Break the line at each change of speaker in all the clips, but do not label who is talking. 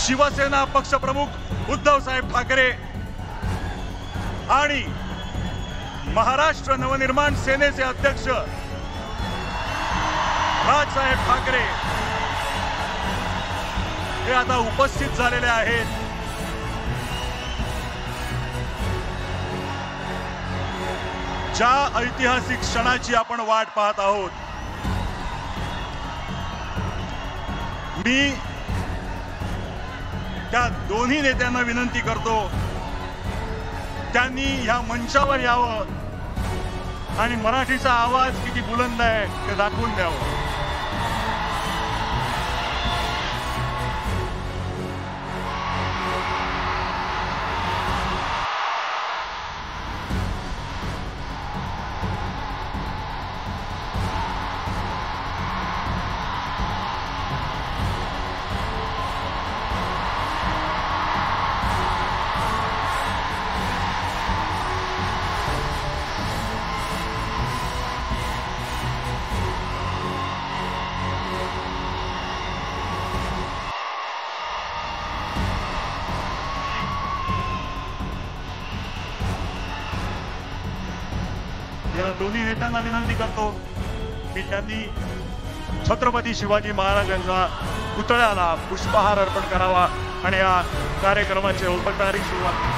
शिवसेना पक्षप्रमुख उद्धव साहेब ठाकरे आणि महाराष्ट्र नवनिर्माण सेनेचे अध्यक्ष राजसाहेब ठाकरे हे आता उपस्थित झालेले आहेत। ज्या ऐतिहासिक क्षणाची आपण वाट पाहत आहोत, मी त्या दोन्ही नेत्यांना विनंती करतो त्यांनी ह्या मंचावर यावं आणि मराठीचा आवाज किती बुलंद आहे ते दाखवून द्यावं। या दोन्ही नेत्यांना विनंती करतो की त्यांनी छत्रपती शिवाजी महाराजांच्या पुतळ्याला पुष्पहार अर्पण करावा आणि या कार्यक्रमाची औपचारिक सुरुवात।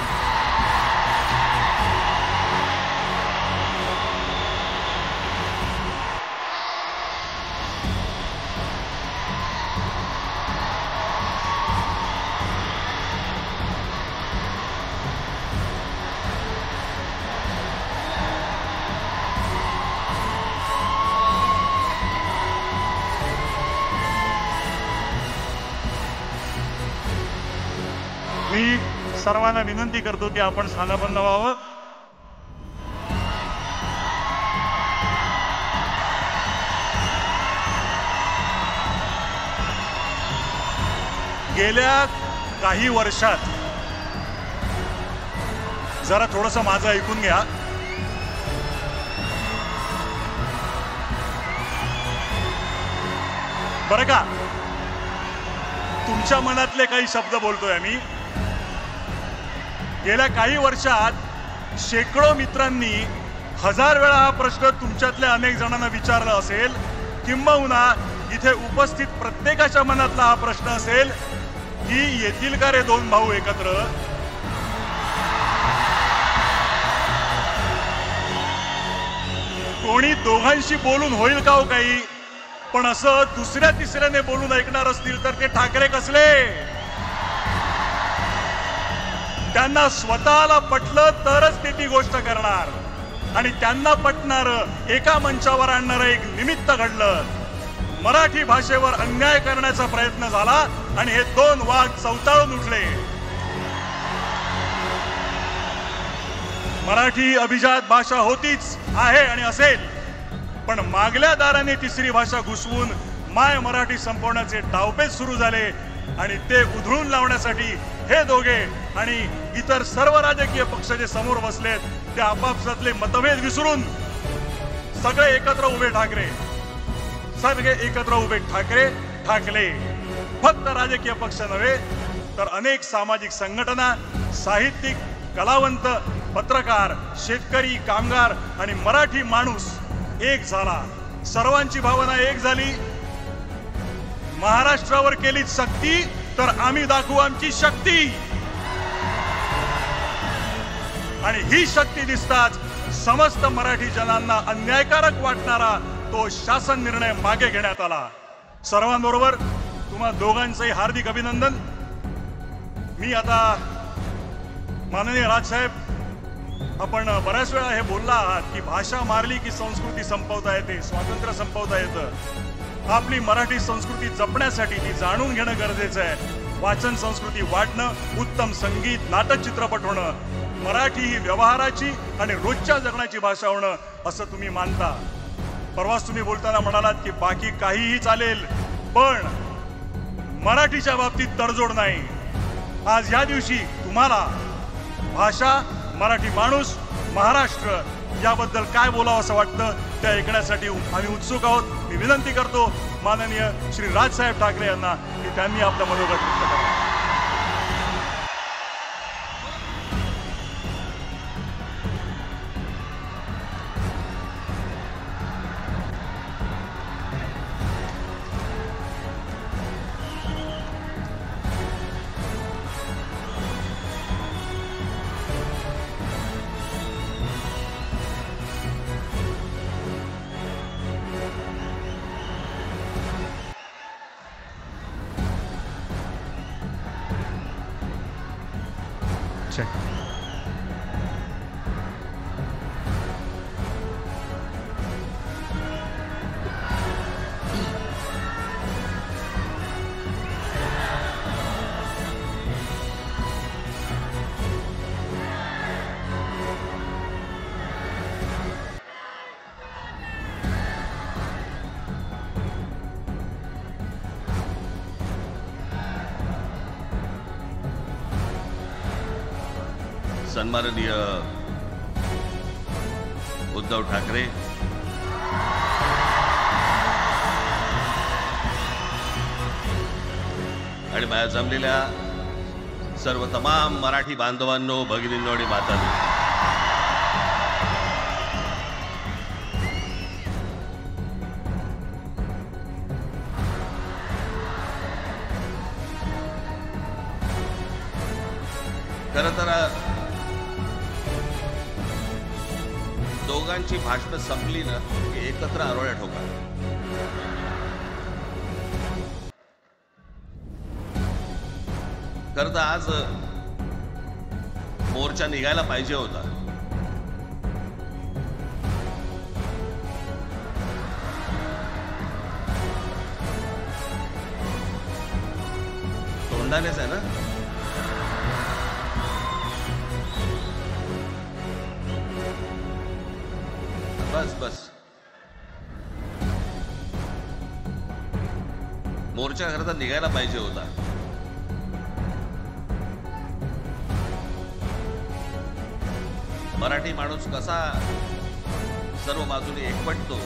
मी सर्वांना विनंती करतो की आपण स्थानापन्न व्हावं। गेल्या काही वर्षात जरा थोडंसं माझं ऐकून घ्या। बरं का, तुमच्या मनातले काही शब्द बोलतोय आम्ही। गेल्या काही वर्षात शेकडो मित्रांनी हजार वेळा हा प्रश्न तुमच्यातल्या अनेक जणांना विचारला असेल, किंबहुना इथे उपस्थित प्रत्येकाच्या मनातला हा प्रश्न असेल की येतील का रे दोन भाऊ एकत्र। कोणी दोघांशी बोलून होईल का हो काही, पण असं दुसऱ्या तिसऱ्याने बोलून ऐकणार असतील तर ते ठाकरे कसले। त्यांना स्वतःला पटलं तरच ते ती गोष्ट करणार आणि त्यांना पटणार एका मंचावर आणणारं एक निमित्त घडलं। मराठी भाषेवर अन्याय करण्याचा प्रयत्न झाला आणि हे दोन वाघ चवताळून उठले। मराठी अभिजात भाषा होतीच, आहे आणि असेल, पण मागल्या दाराने तिसरी भाषा घुसवून माय मराठी संपवण्याचे डावपेच सुरू झाले आणि ते उधळून लावण्यासाठी हे दोघे आणि इतर सर्व राजकीय पक्ष जे समोर बसलेत ते आपापसातले मतभेद विसरून सगळे एकत्र उभे ठाकरे, सगळे एकत्र उभे ठाकरे ठाकले। फक्त राजकीय पक्ष नव्हे तर अनेक सामाजिक संघटना, साहित्यिक, कलावंत, पत्रकार, शेतकरी, कामगार आणि मराठी माणूस एक झाला। सर्वांची भावना एक झाली। महाराष्ट्रावर केली सक्ती तर आम्ही दाखवू आमची शक्ती आणि ही शक्ती दिसताच समस्त मराठी जनांना अन्यायकारक वाटणारा तो शासन निर्णय मागे घेण्यात आला। सर्वांबरोबर तुम्हा दोघांचंही हार्दिक अभिनंदन। मी आता माननीय राजसाहेब, आपण बऱ्याच वेळा हे बोलला आहात की भाषा मारली की संस्कृती संपवता येते, स्वातंत्र्य संपवता येतं। आपली मराठी संस्कृती जपण्यासाठी ती जाणून घेणं गरजेचं आहे। वाचन संस्कृती वाढणं, उत्तम संगीत, नाटक, चित्रपट होणं, मराठी ही व्यवहाराची आणि रोजच्या जगण्याची भाषा होणं असं तुम्ही मानता। परवाच तुम्ही बोलताना म्हणालात की बाकी काहीही चालेल पण मराठीच्या बाबतीत तडजोड नाही। आज या दिवशी तुम्हाला भाषा, मराठी माणूस, महाराष्ट्र याबद्दल काय बोलावं असं वाटतं ते ऐकण्यासाठी आम्ही उत्सुक आहोत। मी विनंती करतो माननीय श्री राजसाहेब ठाकरे यांना की त्यांनी आपलं मनोगत व्यक्त करावं। लक्षात ठेवा.
सन्माननीय उद्धव ठाकरे, आणि माझ्या जमलेल्या सर्व तमाम मराठी बांधवांनो, भगिनींनो आणि मातांनो, खरं तर दोघांची भाषणं संपली ना की एकत्र आरोळ्या ठोका. खरं तर आज मोर्चा निघायला पाहिजे होता. तोंडानेच आहे ना. बस बस मोर्चा खरं तर निघायला पाहिजे होता. मराठी माणूस कसा सर्व बाजूने एकवटतो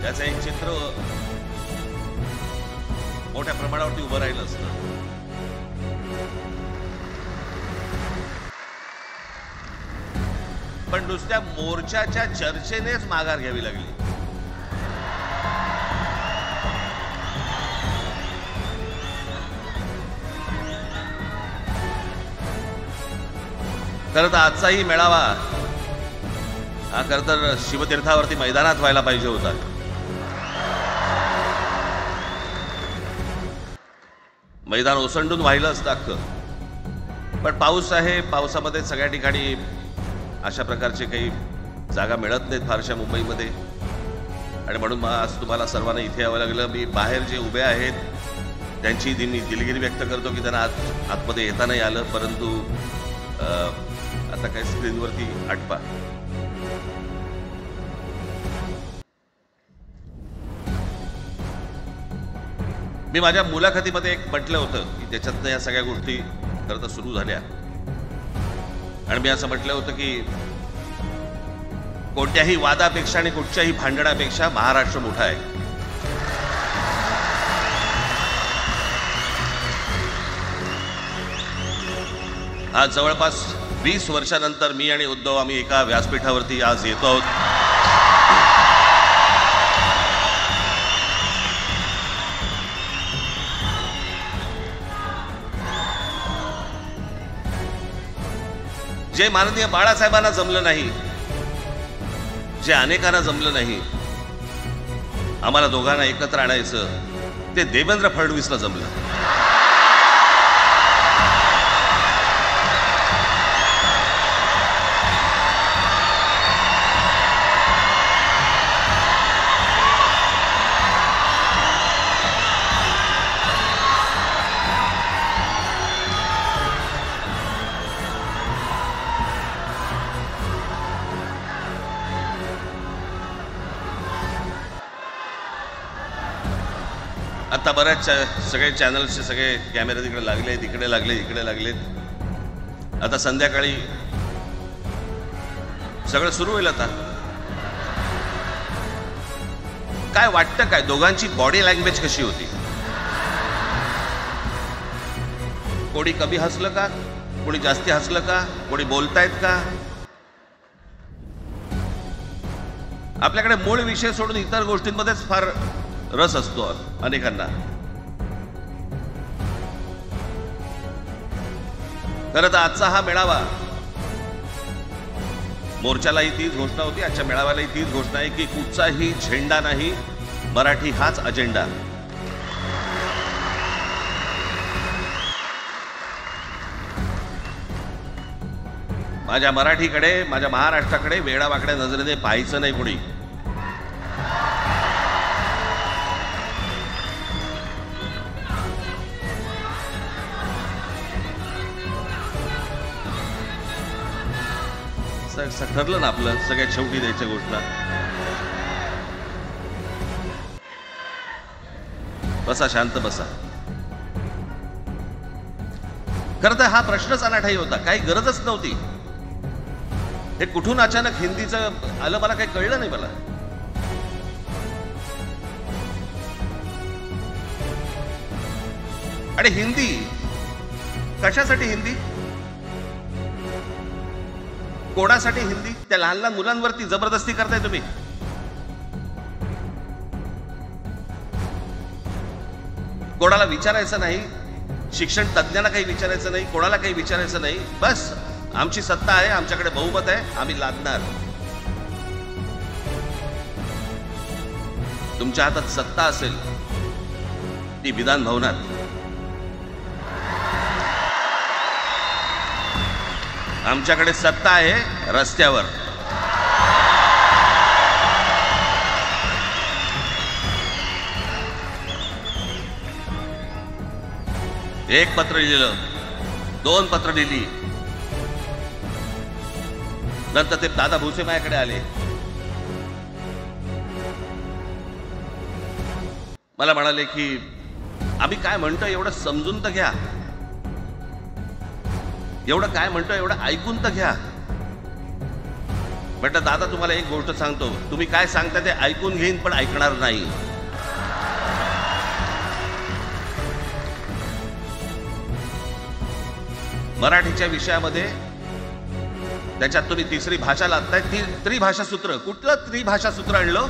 त्याचं एक चित्र मोठ्या प्रमाणावरती उभं राहिलं असतं. पण नुसत्या मोर्चाच्या चर्चेनेच माघार घ्यावी लागली. खरं तर आजचाही मेळावा हा खरं तर शिवतीर्थावरती मैदानात व्हायला पाहिजे होता. मैदान ओसंडून वाहिलं असतं अख्खं. पण पाऊस आहे, पावसामध्ये सगळ्या ठिकाणी अशा प्रकारचे काही जागा मिळत नाहीत फारशा मुंबईमध्ये, आणि म्हणून मग आज तुम्हाला सर्वांना इथे यावं लागलं. मी बाहेर जे उभे आहेत त्यांची मी दिलगिरी व्यक्त करतो की त्यांना आतमध्ये येता नाही आलं, परंतु आता काही स्क्रीनवरती आठवा. मी माझ्या मुलाखतीमध्ये एक म्हटलं होतं की त्याच्यातनं या सगळ्या गोष्टी खरं तर सुरू झाल्या, आणि मी असं म्हटलं होतं की कोणत्याही वादापेक्षा आणि कुठच्याही भांडणापेक्षा महाराष्ट्र मोठा आहे. आज जवळपास 20 वर्षानंतर मी आणि उद्धव आम्ही एका व्यासपीठावरती आज येतो आहोत. जे माननीय बाळासाहेबांना जमलं नाही, जे अनेकांना जमलं नाही आम्हाला दोघांना एकत्र आणायचं, ते देवेंद्र फडणवीसला जमलं. आता बऱ्याच सगळे चॅनल्सचे सगळे कॅमेरे तिकडे लागले, इकडे लागले, इकडे लागलेत. आता संध्याकाळी सगळं सुरू होईल. आता काय वाटतं, काय दोघांची बॉडी लँग्वेज कशी होती? कोणी कमी हसलं का, कोणी जास्ती हसलं का, कोणी बोलतायत का? आपल्याकडे मूळ विषय सोडून इतर गोष्टींमध्येच फार रस असतो अनेकांना. खरं तर आजचा हा मेळावा, मोर्चालाही तीच घोषणा होती, आजच्या मेळाव्यालाही तीच घोषणा आहे की कुठचाही झेंडा नाही, मराठी हाच अजेंडा. माझ्या मराठीकडे, माझ्या महाराष्ट्राकडे वेडावाकड्या नजरेने पाहायचं नाही कोणी. ठरलं ना आपलं सगळ्यात शेवटी द्यायच्या गोष्ट. बसा, शांत बसा. खरं तर हा प्रश्नच अनाठाई होता, काही गरजच नव्हती. हे कुठून अचानक हिंदीचं आलं मला काही कळलं नाही. मला आणि हिंदी कशासाठी? हिंदी कोणासाठी? हिंदी त्या लहान लहान मुलांवरती जबरदस्ती करताय तुम्ही. कोणाला विचारायचं नाही, शिक्षण तज्ञांना काही विचारायचं नाही, कोणाला काही विचारायचं नाही. बस आमची सत्ता आहे, आमच्याकडे बहुमत आहे, आम्ही लादणार. तुमच्या हातात सत्ता असेल ती विधान भवनात, आमच्याकडे सत्ता आहे रस्त्यावर. एक पत्र लिहिलं, 2 पत्र लिहिली, नंतर ते दादा भुसे माझ्याकडे आले. मला म्हणाले की आम्ही काय म्हणतो एवढं समजून तर घ्या, एवढं काय म्हणतो एवढं ऐकून तर घ्या. म्हटलं दादा तुम्हाला एक गोष्ट सांगतो, तुम्ही काय सांगता ते ऐकून घेईन पण ऐकणार नाही. मराठीच्या विषयामध्ये त्याच्यात तुम्ही तिसरी भाषा लादताय. त्रिभाषा सूत्र, कुठलं त्रिभाषा सूत्र आणलं?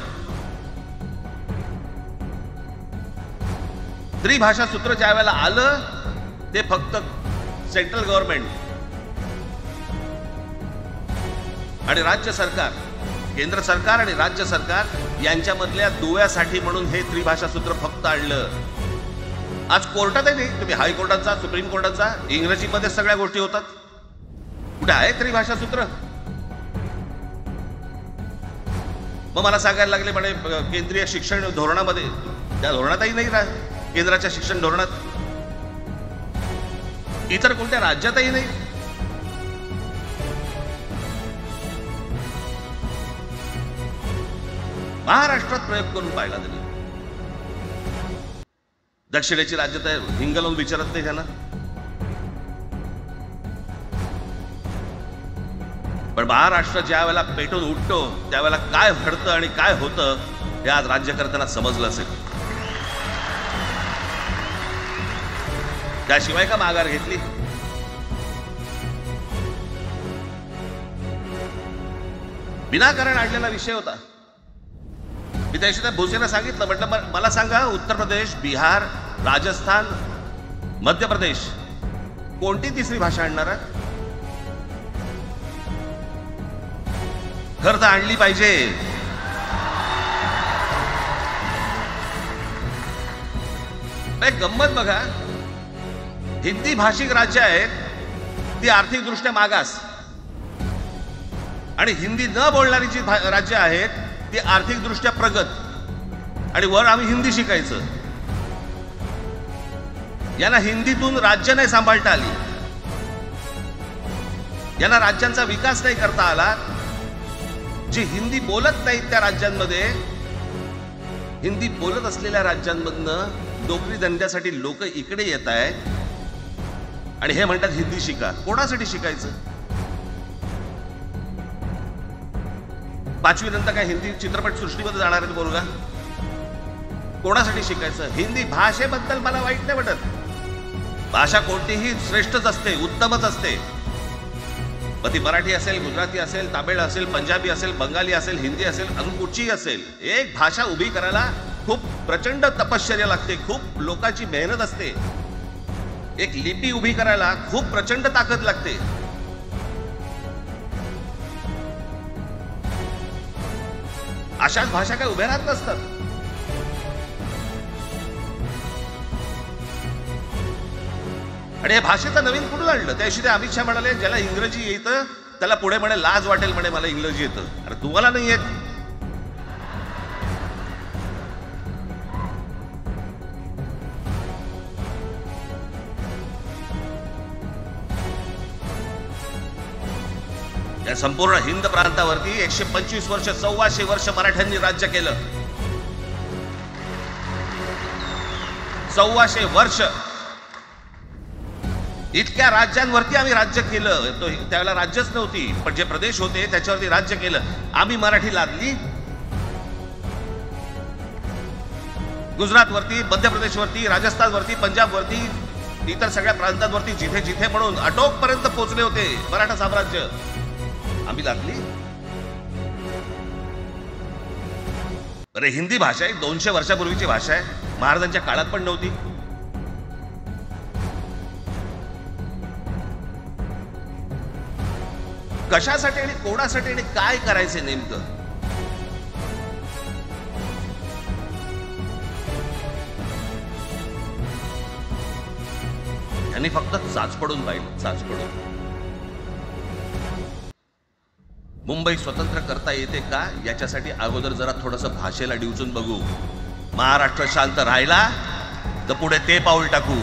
त्रिभाषा सूत्र ज्या वेळेला आलं ते फक्त सेंट्रल गव्हर्नमेंट आणि राज्य सरकार, केंद्र सरकार आणि राज्य सरकार यांच्यामधल्या दुव्यासाठी म्हणून हे त्रिभाषा सूत्र फक्त आणलं. आज कोर्टातही नाही, तुम्ही हायकोर्टात जा, सुप्रीम कोर्टात जा, इंग्रजीमध्ये सगळ्या गोष्टी होतात. कुठे आहे त्रिभाषा सूत्र? मग मला सांगायला लागले म्हणे केंद्रीय शिक्षण धोरणामध्ये, त्या धोरणातही नाही राह, केंद्राच्या शिक्षण धोरणात, इतर कोणत्या राज्यातही नाही. महाराष्ट्रात प्रयोग करून पाहिला तरी. दक्षिणेची राज्य तर हिंग लावून विचारत नाही त्यांना. पण महाराष्ट्र ज्या वेळेला पेटून उठतो त्यावेळेला काय घडतं आणि काय होतं हे आज राज्यकर्त्यांना समजलं असेल. त्याशिवाय का माघार घेतली? विनाकारण आणलेला विषय होता. मी त्या दिवशी भुसेला सांगितलं, म्हटलं मला सांगा उत्तर प्रदेश, बिहार, राजस्थान, मध्य प्रदेश कोणती तिसरी भाषा आणणार आहे? खरं तर आणली पाहिजे. गंमत बघा, हिंदी भाषिक राज्य आहेत ती आर्थिकदृष्ट्या मागास, आणि हिंदी न बोलणारी जी राज्य आहेत ती आर्थिकदृष्ट्या प्रगत, आणि वर आम्ही हिंदी शिकायचं. यांना हिंदीतून राज्य नाही सांभाळता आली, यांना राज्यांचा विकास नाही करता आला. जी हिंदी बोलत नाहीत त्या राज्यांमध्ये, हिंदी बोलत असलेल्या राज्यांमधनं नोकरी धंद्यासाठी लोक इकडे येत आहेत आणि हे म्हणतात हिंदी शिका. कोणासाठी शिकायचं? 5वी नंतर काय हिंदी चित्रपट सृष्टीमध्ये जाणार आहेत बोलगा? कोणासाठी शिकायचं? हिंदी भाषेबद्दल मला वाईट नाही वाटत. भाषा कोणतीही श्रेष्ठच असते, उत्तमच असते. मग ती मराठी असेल, गुजराती असेल, तामिळ असेल, पंजाबी असेल, बंगाली असेल, हिंदी असेल, अजून कुठचीही असेल. एक भाषा उभी करायला खूप प्रचंड तपश्चर्या लागते, खूप लोकांची मेहनत असते. एक लिपी उभी करायला खूप प्रचंड ताकद लागते. अशाच भाषा काय उभ्या राहत नसतात. आणि या भाषेचं नवीन कुठून आणलं? त्या दिवशी ते अमित शहा म्हणाले ज्याला इंग्रजी येतं त्याला पुढे म्हणे लाज वाटेल, म्हणे मला इंग्रजी येतं. अरे तुम्हाला नाही येत? या संपूर्ण हिंद प्रांतावरती 125 वर्ष 1400 वर्ष मराठ्यांनी राज्य केलं. 1400 वर्ष इतक्या राज्यांवरती आम्ही राज्य केलं. त्यावेळेला राज्यच नव्हती, पण जे प्रदेश होते त्याच्यावरती राज्य केलं. आम्ही मराठी लादली गुजरातवरती, मध्य प्रदेशवरती, राजस्थानवरती, पंजाबवरती, इतर सगळ्या प्रांतांवरती जिथे जिथे म्हणून अटोकपर्यंत पोहोचले होते मराठा साम्राज्य आम्ही लागली. अरे हिंदी भाषा एक 200 वर्षापूर्वीची भाषा आहे, महाराजांच्या काळात पण नव्हती. कशासाठी आणि कोणासाठी आणि काय करायचे नेमकं? त्यांनी फक्त चाच पडून पाहिलं, चाच पडून. मुंबई स्वतंत्र करता येते का याच्यासाठी अगोदर जरा थोडंसं भाषेला डिवचून बघू. महाराष्ट्र शांत राहिला तर पुढे ते पाऊल टाकू.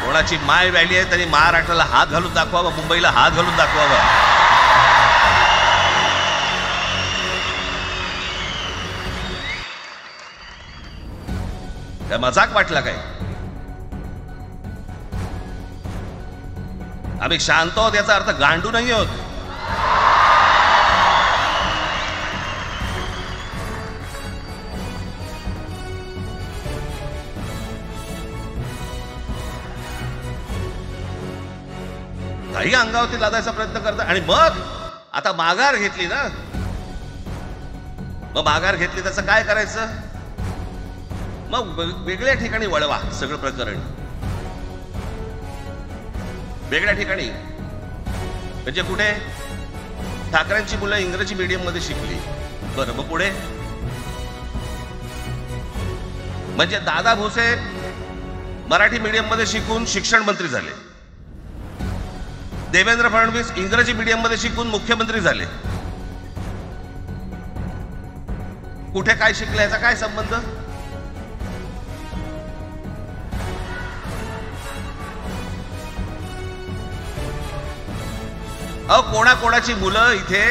कोणाची माय व्हॅली आहे त्यांनी महाराष्ट्राला हात घालून दाखवावा, मुंबईला हात घालून दाखवावा. काय मजाक वाटला काय? आम्ही शांत आहोत याचा अर्थ गांडू नाही आहोत. काही अंगावरती लादायचा प्रयत्न करतात आणि मग आता माघार घेतली ना, मग माघार घेतली त्याचं काय करायचं? मग वेगळ्या ठिकाणी वळवा सगळं प्रकरण, वेगळ्या ठिकाणी. म्हणजे कुठे? ठाकरेंची मुलं इंग्रजी मीडियम मध्ये शिकली, बरं मग पुढे? म्हणजे दादा भुसे मराठी मीडियम मध्ये शिकून शिक्षण मंत्री झाले, देवेंद्र फडणवीस इंग्रजी मीडियम मध्ये शिकून मुख्यमंत्री झाले. कुठे काय शिकले याचा काय संबंध? अहो कोणाकोणाची मुलं इथे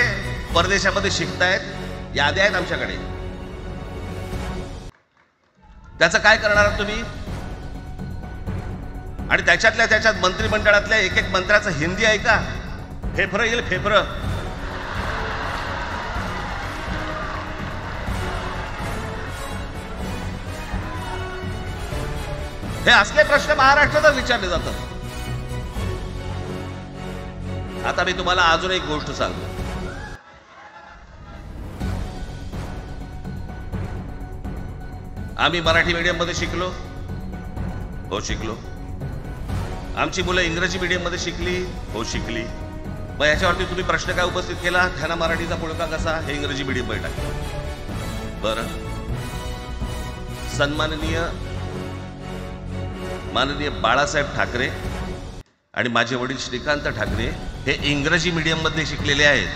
परदेशामध्ये शिकतायत, याद्या आहेत आमच्याकडे. त्याचं काय करणार तुम्ही? आणि त्याच्यात मंत्रिमंडळातल्या एक एक मंत्र्याचं हिंदी आहे का? फेफरं येईल, फेफरं. हे असले प्रश्न महाराष्ट्रातच विचारले जातात. आता मी तुम्हाला अजून एक गोष्ट सांगतो. आम्ही मराठी मीडियम मध्ये शिकलो, हो शिकलो. आमची मुलं इंग्रजी मीडियम मध्ये शिकली, हो शिकली. मग याच्यावरती तुम्ही प्रश्न काय उपस्थित केला? त्यांना मराठीचा पुळका कसा? हे इंग्रजी मीडियम मध्ये टाकलं. बरं, सन्माननीय माननीय बाळासाहेब ठाकरे आणि माझे वडील श्रीकांत ठाकरे हे इंग्रजी मीडियम मध्ये शिकलेले आहेत.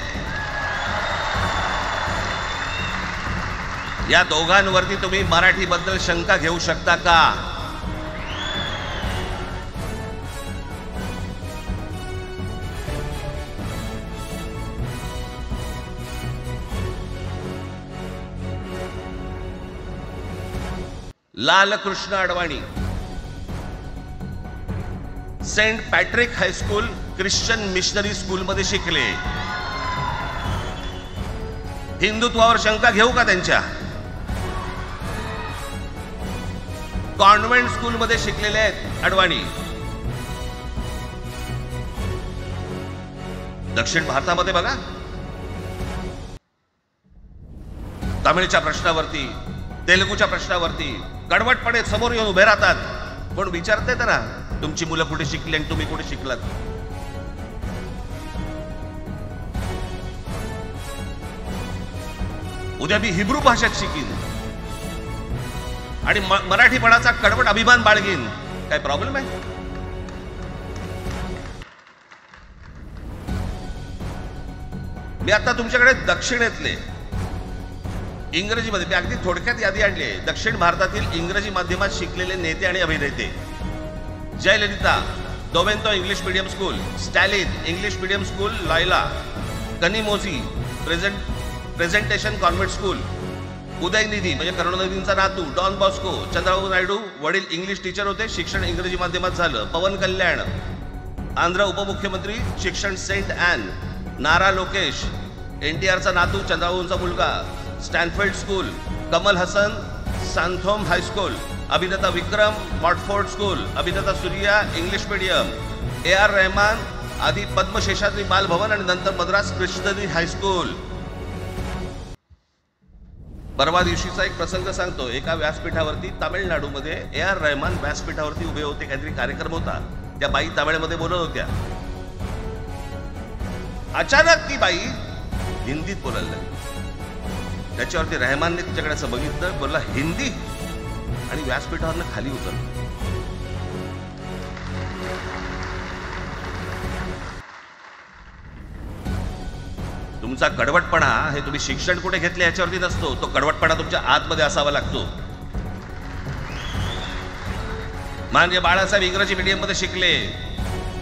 या दोघांवरती तुम्ही मराठी बद्दल शंका घेऊ शकता का? Lalkrishna Advani saint Patrick high school Christian missionary school मध्ये शिकले. हिंदुत्वावर शंका घेऊ का त्यांच्या? कॉन्व्हेंट स्कूल मध्ये शिकलेले आहेत अडवाणी. दक्षिण भारतामध्ये बघा, तामिळच्या प्रश्नावरती, तेलुगूच्या प्रश्नावरती कडवटपणे समोर येऊन उभे राहतात. पण विचारते तर ना, तुमची मुलं कुठे शिकली आणि तुम्ही कुठे शिकलात? उद्या मी हिब्रू भाषेत शिकीन आणि मराठीपणाचा कडवट अभिमान बाळगीन. काय प्रॉब्लेम आहे? मी आता तुमच्याकडे दक्षिणेतले इंग्रजीमध्ये, मी अगदी थोडक्यात यादी आणली आहे. दक्षिण भारतातील इंग्रजी माध्यमात शिकलेले नेते आणि अभिनेते: Jayalalithaa, Doveton English medium school, Stalin English medium school Loyola, Kanimozhi Presentation convent school, Udhayanidhi म्हणजे करुणानिधींचा नातू डॉन बॉस्को, चंद्रबाबू नायडू वडील इंग्लिश टीचर होते, शिक्षण इंग्रजी माध्यमात झालं, पवन कल्याण आंध्र उपमुख्यमंत्री, शिक्षण सेंट ॲन, नारा लोकेश NTRचा नातू चंद्रबाबूंचा मुलगा, Stanford school, Kamal Haasan Santhome high school, अभिनेता विक्रम मॉटफोर्ड स्कूल, अभिनेता Suriya English medium, AR Rahman आधी पद्मशेषाद्री बालभवन आणि नंतर मद्रास कृष्णगिरी हायस्कूल. परवा दिवशीचा एक प्रसंग सांगतो. एका व्यासपीठावरती तामिळनाडूमध्ये AR रहमान व्यासपीठावरती उभे होते, काहीतरी कार्यक्रम होता, त्या बाई तामिळमध्ये बोलत होत्या. अचानक ती बाई हिंदीत बोलायला लागली. त्याच्यावरती रहमानने तिच्याकडे असं बघितलं, बोलला हिंदी, आणि व्यासपीठावरनं खाली उतरलं. तुमचा कडवटपणा हे तुम्ही शिक्षण कुठे घेतले याच्यावरती नसतो, तो कडवटपणा तुमच्या आतमध्ये असावा लागतो. माननीय बाळासाहेब इंग्रजी मीडियम मध्ये शिकले,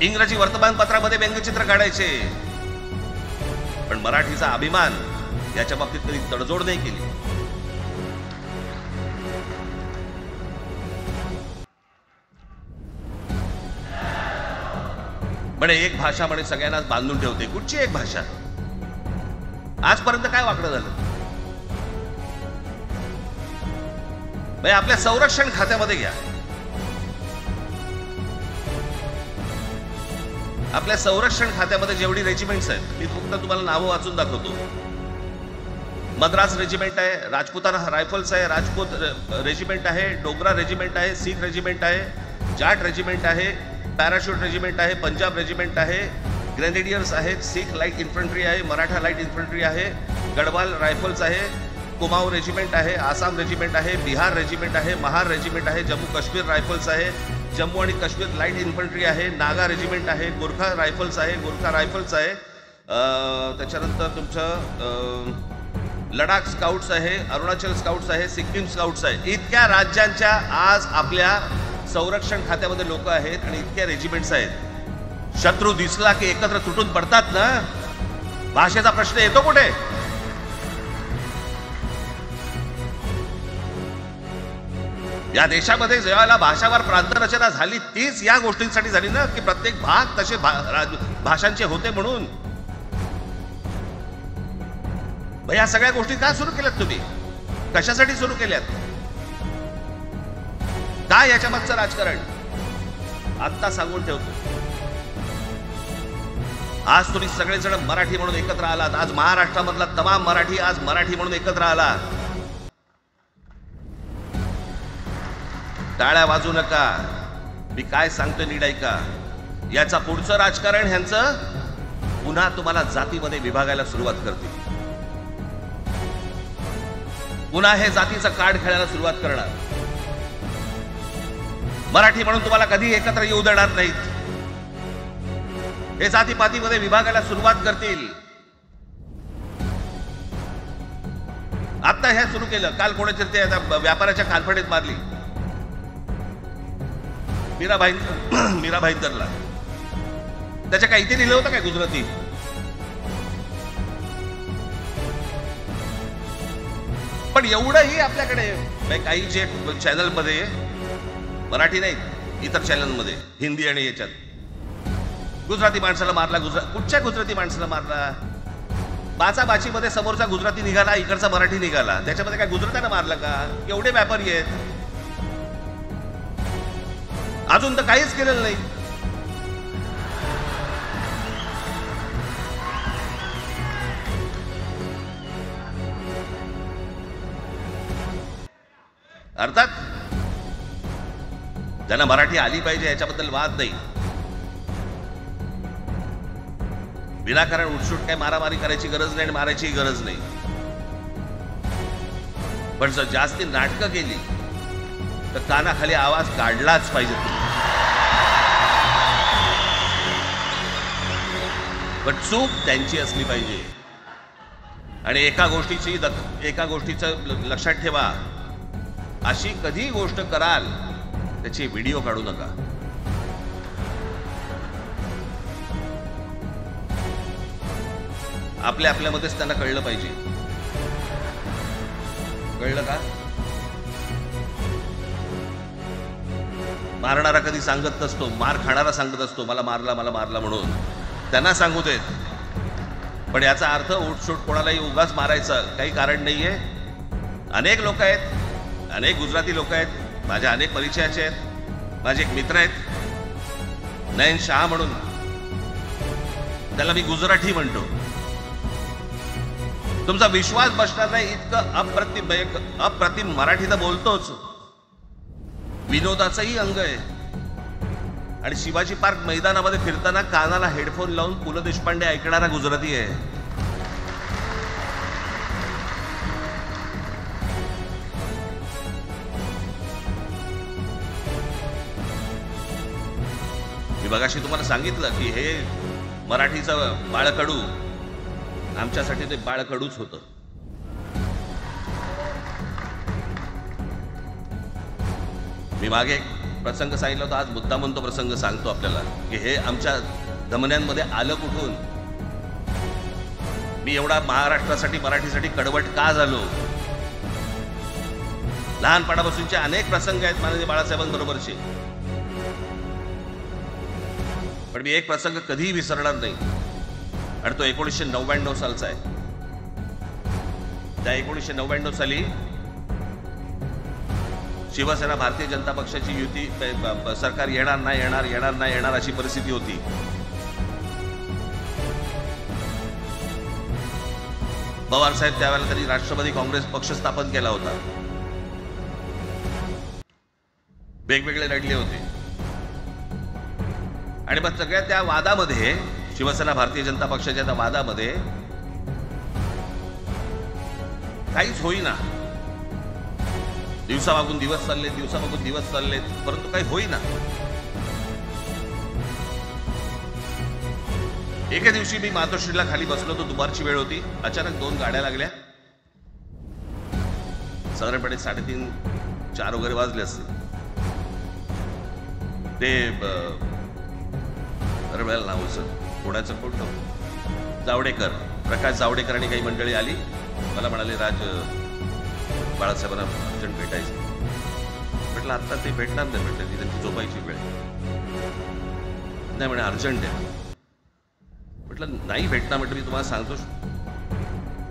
इंग्रजी वर्तमानपत्रामध्ये व्यंगचित्र काढायचे, पण मराठीचा अभिमान याच्या बाबतीत कधी तडजोड नाही केली. म्हणे एक भाषा म्हणे सगळ्यांनाच बांधून ठेवते. कुठची एक भाषा? आजपर्यंत काय वाकडं झालं? म्हणजे आपल्या संरक्षण खात्यामध्ये घ्या, आपल्या संरक्षण खात्यामध्ये जेवढी रेजिमेंट्स आहेत, मी फक्त तुम्हाला नावं वाचून दाखवतो. मद्रास रेजिमेंट आहे, राजपुताना रायफल्स आहे, राजपूत रेजिमेंट आहे, डोगरा रेजिमेंट आहे, सीख रेजिमेंट आहे, जाट रेजिमेंट आहे, पॅराशूट रेजिमेंट आहे, पंजाब रेजिमेंट आहे, ग्रेनेडियर्स आहेत, सीख लाईट इन्फंट्री आहे, मराठा लाईट इन्फंट्री आहे, गढवाल रायफल्स आहे, कुमाऊ रेजिमेंट आहे, आसाम रेजिमेंट आहे, बिहार रेजिमेंट आहे, महार रेजिमेंट आहे, जम्मू काश्मीर रायफल्स आहे, जम्मू आणि काश्मीर लाईट इन्फंट्री आहे, नागा रेजिमेंट आहे, गोरखा रायफल्स आहे, गोरखा रायफल्स आहे, त्याच्यानंतर तुमचं लडाख स्काउट्स आहे, अरुणाचल स्काउट्स आहे, सिक्कीम स्काउट्स आहे. इतक्या राज्यांच्या आज आपल्या संरक्षण खात्यामध्ये लोक आहेत आणि इतक्या रेजिमेंट्स आहेत. शत्रू दिसला की एकत्र तुटून पडतात ना. भाषेचा प्रश्न येतो कुठे? या देशामध्ये जेव्हा भाषावार प्रांत रचना झाली तीच या गोष्टींसाठी झाली ना, की प्रत्येक भाग तसे भाषांचे होते म्हणून. या सगळ्या गोष्टी का सुरू केल्यात तुम्ही? कशासाठी सुरू केल्यात? काय याच्या मागचं राजकारण? आत्ता सांगून ठेवतो. आज तुम्ही सगळेजण मराठी म्हणून एकत्र आलात. आज महाराष्ट्रामधला तमाम मराठी आज मराठी म्हणून एकत्र आला. टाळ्या वाजू नका. मी काय सांगतो नीट ऐका. याचा पुढचं राजकारण ह्यांचं पुन्हा तुम्हाला जातीमध्ये विभागायला सुरुवात करतील. पुन्हा हे जातीचं कार्ड खेळायला सुरुवात करणार. मराठी म्हणून तुम्हाला कधी एकत्र येऊ देणार नाहीत. हे जातीपातीमध्ये विभागायला सुरुवात करतील. आता हे सुरू केलं. काल कोणाच्या ते व्यापाऱ्याच्या कानफडीत मारली मीरा भाईंदरला. त्याच्या काही इथे लिहिलं होतं काय गुजराती? पण एवढंही आपल्याकडे काही जे चॅनल मध्ये, मराठी नाही इतर चॅनल मध्ये, हिंदी आणि याच्यात गुजराती माणसाला मारला. कुठच्या गुजराती माणसाला मारला? बाचाबाची मध्ये समोरचा गुजराती निघाला, इकडचा मराठी निघाला. त्याच्यामध्ये काय गुजरात्यानं मारलं का? एवढे व्यापारी आहेत. अजून तर काहीच केलेलं नाही. अर्थात ज्यांना मराठी आली पाहिजे याच्याबद्दल वाद नाही. विनाकारण उठसूट काय मारामारी करायची गरज नाही आणि मारायची गरज नाही. पण जर जास्ती नाटकं केली तर कानाखाली आवाज काढलाच पाहिजे. पण चूक त्यांची असली पाहिजे. आणि एका गोष्टीचं लक्षात ठेवा, अशी कधी गोष्ट कराल त्याची व्हिडिओ काढू नका. आपल्यामध्येच त्यांना कळलं पाहिजे. कळलं का? मारणारा कधी सांगत नसतो, मार खाणारा सांगत असतो मला मारला म्हणून. त्यांना सांगू देत. पण याचा अर्थ उठसूट कोणालाही उगाच मारायचं काही कारण नाहीये. अनेक लोक आहेत, अनेक गुजराती लोक आहेत, माझ्या अनेक परिचयाचे आहेत. माझे एक मित्र आहेत नयन शाह म्हणून, त्याला मी गुजराती म्हणतो. तुमचा विश्वास बसणार नाही इतकं अप्रतिम मराठी तर बोलतोच, विनोदाचंही अंग आहे. आणि शिवाजी पार्क मैदानामध्ये फिरताना कानाला हेडफोन लावून पु ल देशपांडे ऐकणारा गुजराती आहे. मी बघाशी तुम्हाला सांगितलं की हे मराठीचं बाळकडू, आमच्यासाठी ते बाळकडूच होतं. मी मागे एक प्रसंग सांगितला होता, आज मुद्दामून तो प्रसंग सांगतो आपल्याला की हे आमच्या धमन्यांमध्ये आलं कुठून. मी एवढा महाराष्ट्रासाठी मराठीसाठी कडवट का झालो. लहानपणापासूनचे अनेक प्रसंग आहेत माननीय बाळासाहेबांबरोबरचे, पण मी एक प्रसंग कधीही विसरणार नाही. आणि तो 1999 सालचा आहे. त्या 1999 साली शिवसेना भारतीय जनता पक्षाची युती सरकार येणार अशी परिस्थिती होती. पवार साहेब त्यावेळेला त्यांनी राष्ट्रवादी काँग्रेस पक्ष स्थापन केला होता. वेगवेगळे लढले होते. आणि मग सगळ्या त्या वादामध्ये, शिवसेना भारतीय जनता पक्षाच्या त्या वादामध्ये काहीच होईना. दिवसामागून दिवस चाललेत, परंतु काही होईना. एके दिवशी मी मातोश्रीला खाली बसलो होतो, दुपारची वेळ होती. अचानक 2 गाड्या लागल्या. साधारणपणे 3:30-4 वगैरे वाजले असते. ते वेळेला नाव कोणाचं कोणतं जावडेकर, प्रकाश जावडेकर आणि काही मंडळी आली. मला म्हणाले, राज बाळासाहेबांना अर्जंट भेटायचं. म्हटलं आता ते भेटणार नाही. म्हटलं ती त्यांची झोपायची वेळ नाही. म्हणे अर्जंट आहे. म्हटलं नाही भेटणार. म्हटलं मी तुम्हाला सांगतो.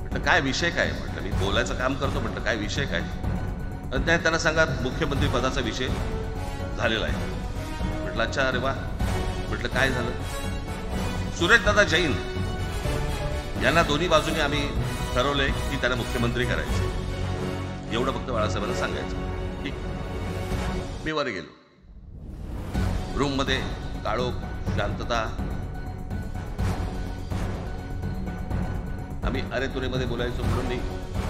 म्हटलं काय विषय काय. म्हटलं मी बोलायचं काम करतो. म्हटलं काय विषय काय. त्यांना सांगा मुख्यमंत्री पदाचा विषय झालेला आहे. म्हटलं अच्छा, अरे वा. म्हटलं काय झालं. सुरेशदादा जैन यांना दोन्ही बाजूने आम्ही ठरवलंय की त्यांना मुख्यमंत्री करायचं. एवढं फक्त बाळासाहेबांना सांगायचं. ठीक. मी वर गेलो. रूम मध्ये काळोख, शांतता. आम्ही अरे तुरे मध्ये बोलायचो म्हणून मी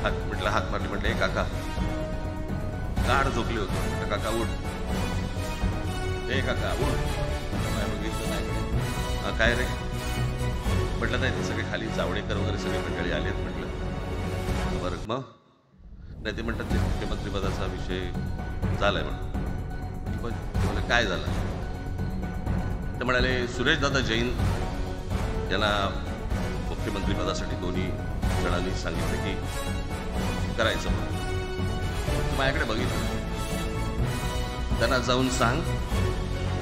हाक मारली. म्हटलं हे काका गाढ झोपले होते. म्हटलं काका उठ. हे काका उठ. बघितलं नाही. काय रे. म्हटलं नाही ते सगळे खाली जावडेकर वगैरे सगळे मंडळी आलेत. म्हटलं बरं मग. नाही ते म्हणतात ते मुख्यमंत्री पदाचा विषय झालाय. म्हणून काय झालं. ते म्हणाले सुरेशदादा जैन यांना मुख्यमंत्री पदासाठी दोन्ही जणांनी सांगितलं की करायचं. म्हणून माझ्याकडे बघितलं. त्यांना जाऊन सांग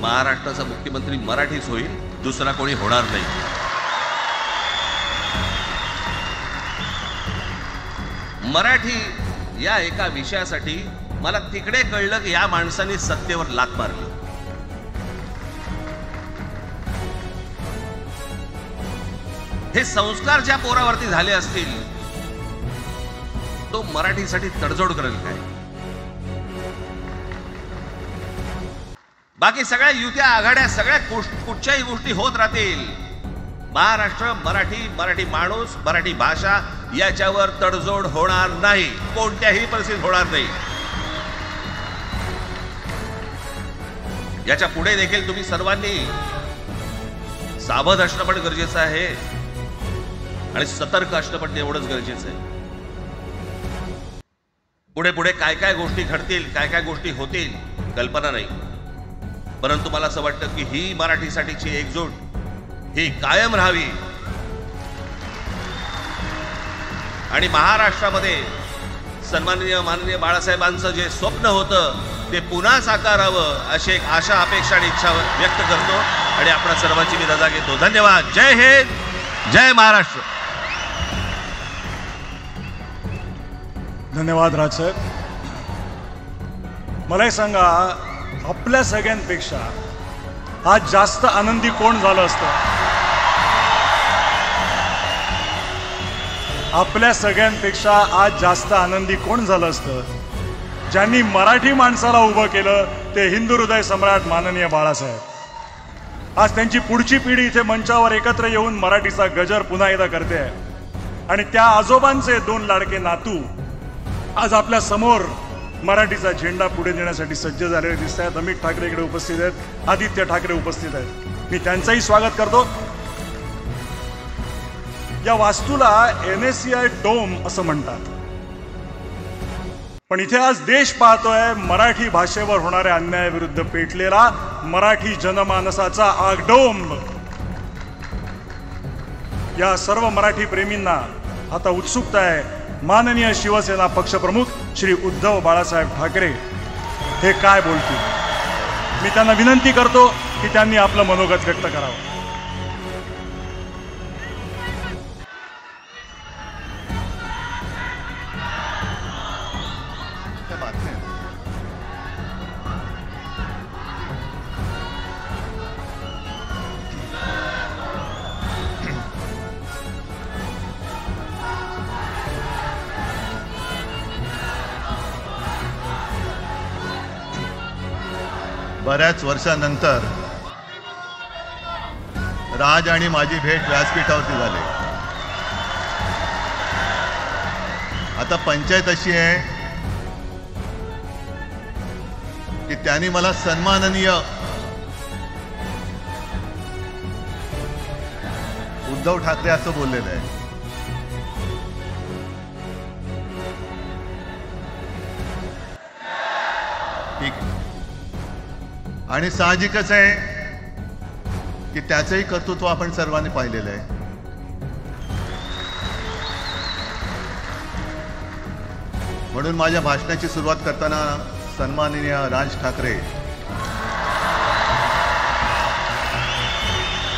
महाराष्ट्राचा मुख्यमंत्री मराठीच होईल, दुसरा कोणी होणार नाही. मराठी या एका विषयासाठी मला तिकडे कळलं की या माणसाने सत्तेवर लाथ मारली. हे संस्कार ज्या पोरावरती झाले असतील तो मराठीसाठी तडजोड करेल काय. बाकी सगळ्या युत्या आघाड्या सगळ्या कुठच्याही गोष्टी होत राहतील. महाराष्ट्र, मराठी माणूस, मराठी भाषा याच्यावर तडजोड होणार नाही. कोणत्याही परिस्थितीत होणार नाही. याच्या पुढे देखील तुम्ही सर्वांनी सावध असणं पण गरजेचं आहे आणि सतर्क असणं पण तेवढंच गरजेचं आहे. पुढे पुढे काय काय गोष्टी घडतील, काय काय गोष्टी होतील कल्पना नाही, परंतु मला असं वाटतं की ही मराठीसाठीची एकजूट ही कायम राहावी आणि महाराष्ट्रामध्ये सन्माननीय माननीय बाळासाहेबांचं जे स्वप्न होतं ते पुन्हा साकारावं अशी एक आशा, अपेक्षा आणि इच्छा व्यक्त करतो आणि आपल्या सर्वांची मी रजा घेतो. धन्यवाद. जय हिंद, जय महाराष्ट्र.
धन्यवाद राजसाहेब. मला एक सांगा, आपल्या सगळ्यांपेक्षा आज जास्त आनंदी कोण झालं असतं? आपल्या सगळ्यांपेक्षा आज जास्त आनंदी कोण झालं असतं? ज्यांनी मराठी माणसाला उभं केलं ते हिंदू हृदय सम्राट माननीय बाळासाहेब. आज त्यांची पुढची पिढी इथे मंचावर एकत्र येऊन मराठीचा गजर पुन्हा एकदा करते आणि त्या आजोबांचे 2 लाडके नातू आज आपल्या समोर मराठीचा झेंडा पुढे नेण्यासाठी सज्ज झालेले दिसत आहेत. अमित ठाकरे इकडे उपस्थित आहेत, आदित्य ठाकरे उपस्थित आहेत. मी त्यांचंही स्वागत करतो. या वास्तूला NSCI डोम असं म्हणतात, पण इथे आज देश पाहतोय मराठी भाषेवर होणाऱ्या अन्यायाविरुद्ध पेटलेला मराठी जनमानसाचा आगडोंब. या सर्व मराठी प्रेमींना आता उत्सुकता आहे माननीय शिवसेना पक्षप्रमुख श्री उद्धव बाळासाहेब ठाकरे हे काय बोलतील. मी त्यांना विनंती करतो की त्यांनी आपलं मनोगत व्यक्त करावं.
बऱ्याच वर्षानंतर राज आणि माझी भेट व्यासपीठावरती झाली. आता पंचायत अशी आहे की त्यांनी मला सन्माननीय उद्धव ठाकरे असं बोललेलं आहे. ठीक आहे. आणि साहजिकच आहे की त्याचंही कर्तृत्व आपण सर्वांनी पाहिलेलं आहे. म्हणून माझ्या भाषणाची सुरुवात करताना सन्माननीय राज ठाकरे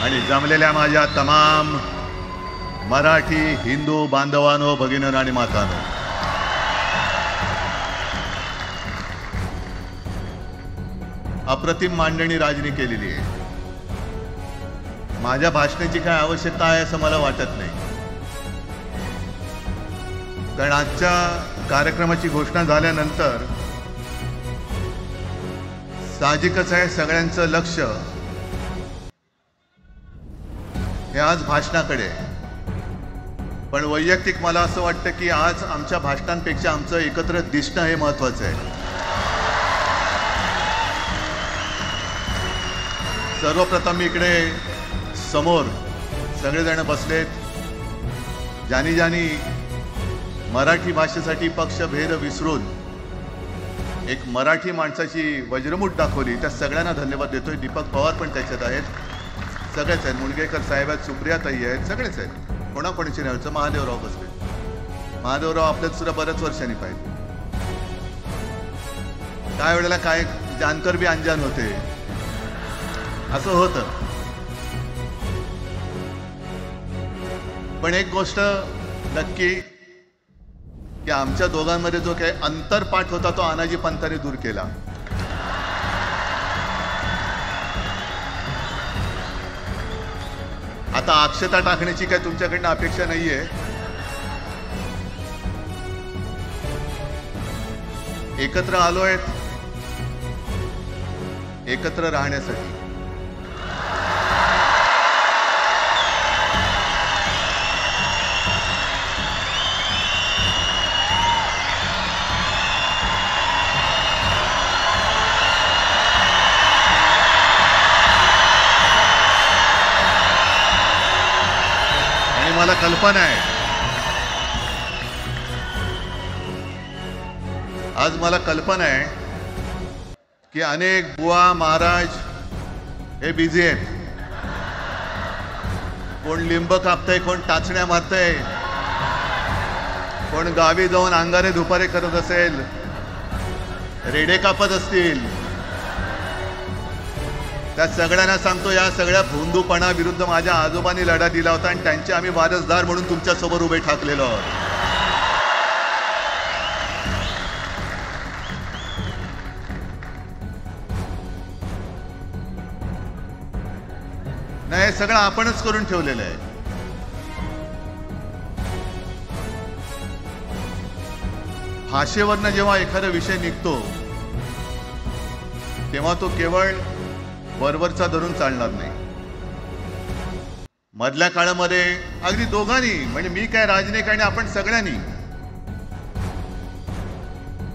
आणि जमलेल्या माझ्या तमाम मराठी हिंदू बांधवांनो, भगिनींनो आणि मातांनो, अप्रतिम मांडणी राजनी केलेली आहे. माझ्या भाषणाची काय आवश्यकता आहे असं मला वाटत नाही, कारण आजच्या कार्यक्रमाची घोषणा झाल्यानंतर साहजिकच आहे सगळ्यांचं लक्ष हे आज भाषणाकडे आहे. पण वैयक्तिक मला असं वाटतं की आज आमच्या भाषणांपेक्षा आमचं एकत्र दिसणं हे महत्त्वाचं आहे. सर्वप्रथम मी इकडे समोर सगळेजण बसलेत, ज्यांनी ज्यांनी मराठी भाषेसाठी पक्षभेद विसरून एक मराठी माणसाची वज्रमूठ दाखवली, त्या सगळ्यांना धन्यवाद देतोय. दीपक पवार पण त्याच्यात आहेत, सगळेच आहेत, मुणगेकर साहेब आहेत, सुप्रियाताई आहेत, सगळेच आहेत. कोणाकोणीची नाही. महादेवराव बसले. महादेवराव आपल्यात सुद्धा बऱ्याच वर्षांनी पाहिजे. काय वेळेला काय जानकर बी अंजान होते, असं होतं. पण एक गोष्ट नक्की की आमच्या दोघांमध्ये जो काही अंतरपाठ होता तो अनाजी पंतांनी दूर केला. आता अक्षता टाकण्याची काय तुमच्याकडनं अपेक्षा नाहीये. एकत्र आलोय एकत्र राहण्यासाठी. मला कल्पना आहे, आज मला कल्पना आहे की अनेक बुवा महाराज हे बिझी आहेत. कोण लिंब कापतंय, कोण टाचण्या मारतंय, कोण गावी जाऊन अंगारे दुपारे करत असेल, रेडे कापत असतील. त्या सगळ्यांना सांगतो, या सगळ्या भोंदूपणा विरुद्ध माझ्या आजोबांनी लढा दिला होता आणि त्यांचे आम्ही वारसदार म्हणून तुमच्या समोर उभे ठाकलेलो आहोत. नाही, हे सगळं आपणच करून ठेवलेलं आहे. भाषेवरनं जेव्हा एखादा विषय निघतो तेव्हा तो केवळ वरवरचा धरून चालणार नाही. मधल्या काळामध्ये अगदी दोघांनी, म्हणजे मी काय, राजनिक आणि आपण सगळ्यांनी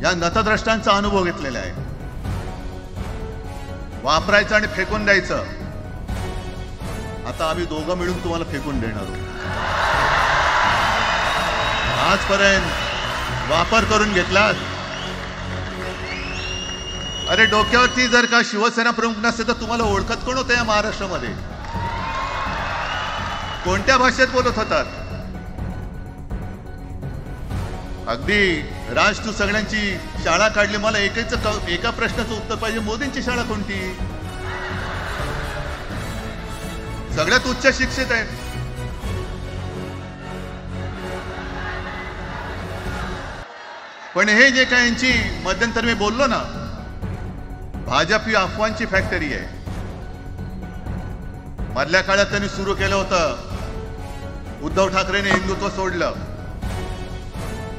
या नतद्रष्टांचा अनुभव घेतलेला आहे. वापरायचं आणि फेकून द्यायचं. आता आम्ही दोघं मिळून तुम्हाला फेकून देणार आहोत. आजपर्यंत वापर करून घेतला. अरे डोक्यावरती जर का शिवसेना प्रमुख नसते तर तुम्हाला ओळखत कोण होतं या महाराष्ट्रामध्ये? कोणत्या भाषेत बोलत होतात? अगदी राज, तू सगळ्यांची शाळा काढली, मला एका प्रश्नाचं उत्तर पाहिजे, मोदींची शाळा कोणती? सगळ्यात उच्च शिक्षित आहेत. पण हे जे काय यांची मध्यंतर मी बोललो ना, भाजप ही अफवांची फॅक्टरी आहे. मधल्या काळात त्यांनी सुरू केलं होतं, उद्धव ठाकरेने हिंदुत्व सोडलं.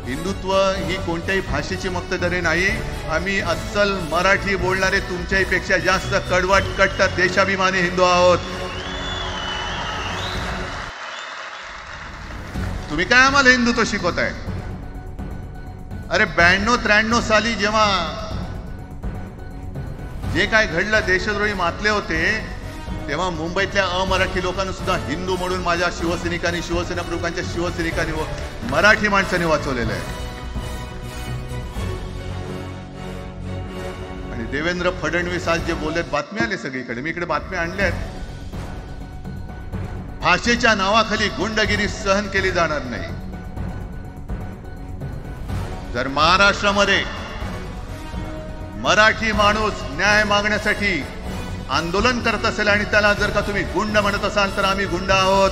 हिंदुत्व ही कोणत्याही भाषेची मक्तेदारी नाही. आम्ही अस्सल मराठी बोलणारे तुमच्याही पेक्षा जास्त कडवट कट्टर देशाभिमानी हिंदू आहोत. तुम्ही काय आम्हाला हिंदुत्व शिकवताय? अरे 92-93 साली जेव्हा जे काय घडलं, देशद्रोही मातले होते, तेव्हा मुंबईतल्या अमराठी लोकांना सुद्धा हिंदू म्हणून माझ्या शिवसैनिकांनी, शिवसेना प्रमुखांच्या शिवसैनिकांनी व मराठी माणसांनी वाचवलेलं आहे. आणि देवेंद्र फडणवीस आज जे बोललेत, बातमी आले सगळीकडे, मी इकडे बातम्या आणल्यात. भाषेच्या नावाखाली गुंडगिरी सहन केली जाणार नाही. जर महाराष्ट्रामध्ये मराठी माणूस न्याय मागण्यासाठी आंदोलन करत असेल आणि त्याला जर का तुम्ही गुंड म्हणत असाल तर आम्ही गुंड आहोत.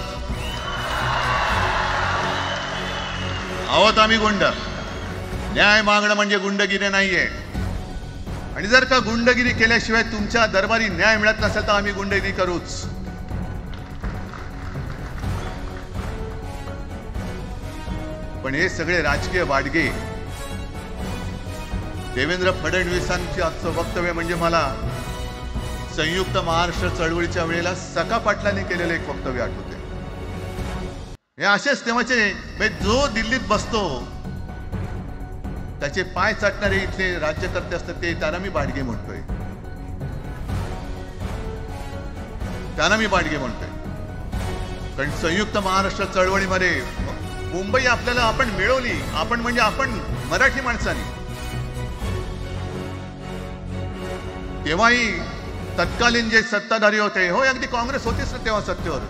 आम्ही गुंड. न्याय मागणं म्हणजे गुंडगिरी नाहीये. आणि जर का गुंडगिरी केल्याशिवाय तुमच्या दरबारी न्याय मिळत नसेल तर आम्ही गुंडगिरी करूच. पण हे सगळे राजकीय वाडगे, देवेंद्र फडणवीसांचे आजचं वक्तव्य म्हणजे मला संयुक्त महाराष्ट्र चळवळीच्या वेळेला सखा पाटलांनी केलेलं एक वक्तव्य आठवते. हे असेच तेव्हाचे, जो दिल्लीत बसतो त्याचे पाय चाटणारे इथले राज्यकर्ते असतात, ते त्यांना मी बाडगे म्हणतोय. कारण संयुक्त महाराष्ट्र चळवळीमध्ये मुंबई आपल्याला आपण मिळवली. आपण म्हणजे आपण मराठी माणसांनी. तेव्हाही तत्कालीन जे सत्ताधारी होते, हो अगदी काँग्रेस होतीच ना तेव्हा सत्तेवर,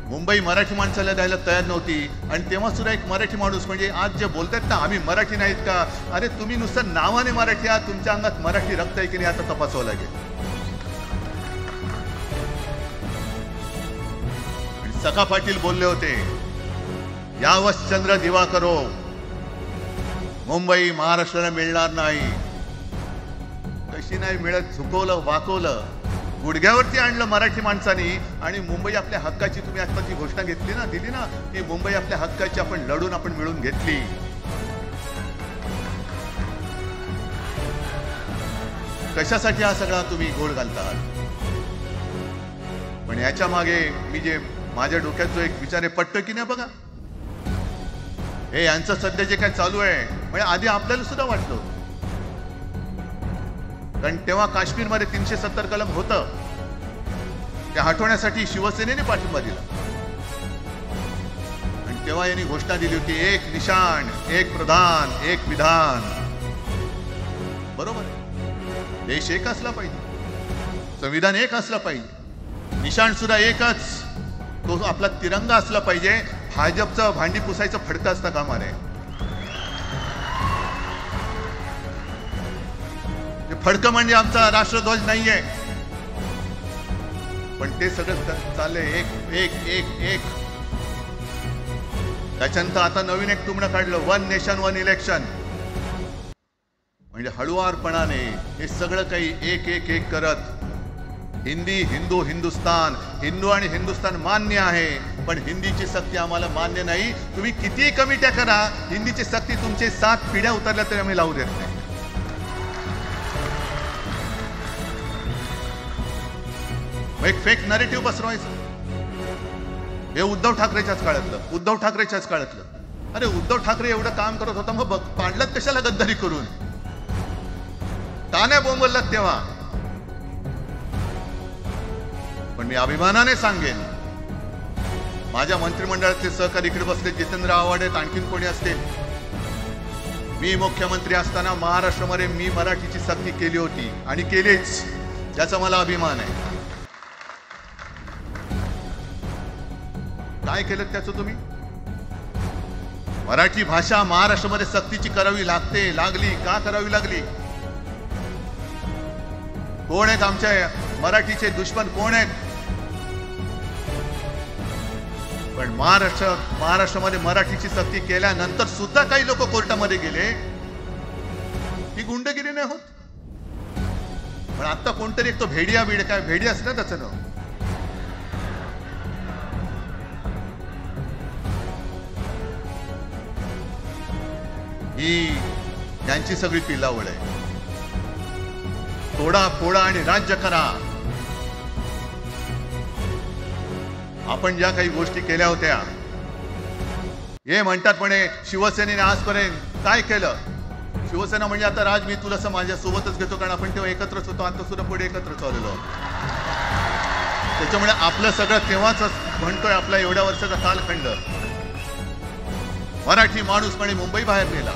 मुंबई मराठी माणसाला द्यायला तयार नव्हती. आणि तेव्हा सुद्धा एक मराठी माणूस, म्हणजे आज जे बोलतात ना आम्ही मराठी नाहीत का, अरे तुम्ही नुसतं नावाने मराठी आहात, तुमच्या अंगात मराठी रक्त आहे की नाही आता तपासावं लागेल. सखा पाटील बोलले होते, यावंच चंद्र दिवा करो, मुंबई महाराष्ट्राला मिळणार नाही. कशी नाही मिळत, झुकवलं, वाकवलं, गुडघ्यावरती आणलं मराठी माणसांनी. आणि मुंबई आपल्या हक्काची, तुम्ही आता जी घोषणा घेतली ना, दिली ना, ती मुंबई आपल्या हक्काची आपण लढून आपण मिळून घेतली. कशासाठी हा सगळा तुम्ही गोळ घालतात? पण याच्या मागे मी जे माझ्या डोक्यात जो एक विचार आहे, पटतो की नाही बघा. हे यांचं सध्या जे काय चालू आहे, म्हणजे आधी आपल्याला सुद्धा वाटलं, कारण तेव्हा काश्मीरमध्ये 370 कलम होतं, ते हटवण्यासाठी शिवसेनेने पाठिंबा दिला. तेव्हा यांनी घोषणा दिली होती, एक निशाण, एक प्रधान, एक विधान. बरोबर आहे. देश एक असला पाहिजे, संविधान एक असलं पाहिजे, निशाण सुद्धा एकच, तो आपला तिरंगा असला पाहिजे. भाजपचं भांडी पुसायचं फडकं असतं कामा नये. फडकं म्हणजे आमचा राष्ट्रध्वज नाहीये, पण ते सगळं चाललंय एक एक एक एक. त्याच्यानंतर आता नवीन एक तुमनं काढलं, वन नेशन वन इलेक्शन. म्हणजे हळुवारपणाने हे सगळं काही एक एक एक करत, हिंदी, हिंदू, हिंदुस्तान, हिंदू आणि हिंदुस्तान मान्य आहे, पण हिंदीची सक्ती आम्हाला मान्य नाही. तुम्ही कितीही कमिट्या करा, हिंदीची सक्ती तुमचे 7 पिढ्या उतरल्या तरी आम्ही लावू देत नाही. एक फेक नरेटिव्ह पसरवायचं. हे उद्धव ठाकरेच्याच काळातलं. अरे उद्धव ठाकरे एवढं काम करत होता, मग पाडलं कशाला गद्दारी करून? का नाही बोंबललात तेव्हा? पण मी अभिमानाने सांगेन, माझ्या मंत्रिमंडळातले सहकारी इकडे बसले, जितेंद्र आव्हाड आहेत, आणखीन कोणी असतील. मी मुख्यमंत्री असताना महाराष्ट्रामध्ये मी मराठीची सक्ती केली होती आणि केलीच, याचा मला अभिमान आहे. काय केलं त्याचं तुम्ही? मराठी भाषा महाराष्ट्रामध्ये सक्तीची करावी लागली. का करावी लागली? कोण आहेत आमच्या मराठीचे दुश्मन? कोण आहेत? पण महाराष्ट्रामध्ये मराठीची सक्ती केल्यानंतर सुद्धा काही लोक कोर्टामध्ये गेले. ही गुंडगिरी नाही होत? पण आता कोणतरी एक तो भेडिया काय भेडी असलं त्याचं नाव, ही यांची सगळी पिलावळ आहे. तोडा फोडा आणि राज्य करा. आपण ज्या काही गोष्टी केल्या होत्या, हे म्हणतात म्हणे शिवसेनेने आजपर्यंत काय केलं? शिवसेना म्हणजे आता राज, मी तुला माझ्या सोबतच घेतो, कारण आपण तेव्हा एकत्रच होतो, आता सुद्धा पुढे एकत्रच आलेलो. त्याच्यामुळे आपलं सगळं तेव्हाच म्हणतोय, आपला एवढ्या वर्षाचा कालखंड. मराठी माणूस म्हणे मुंबई बाहेर नेला.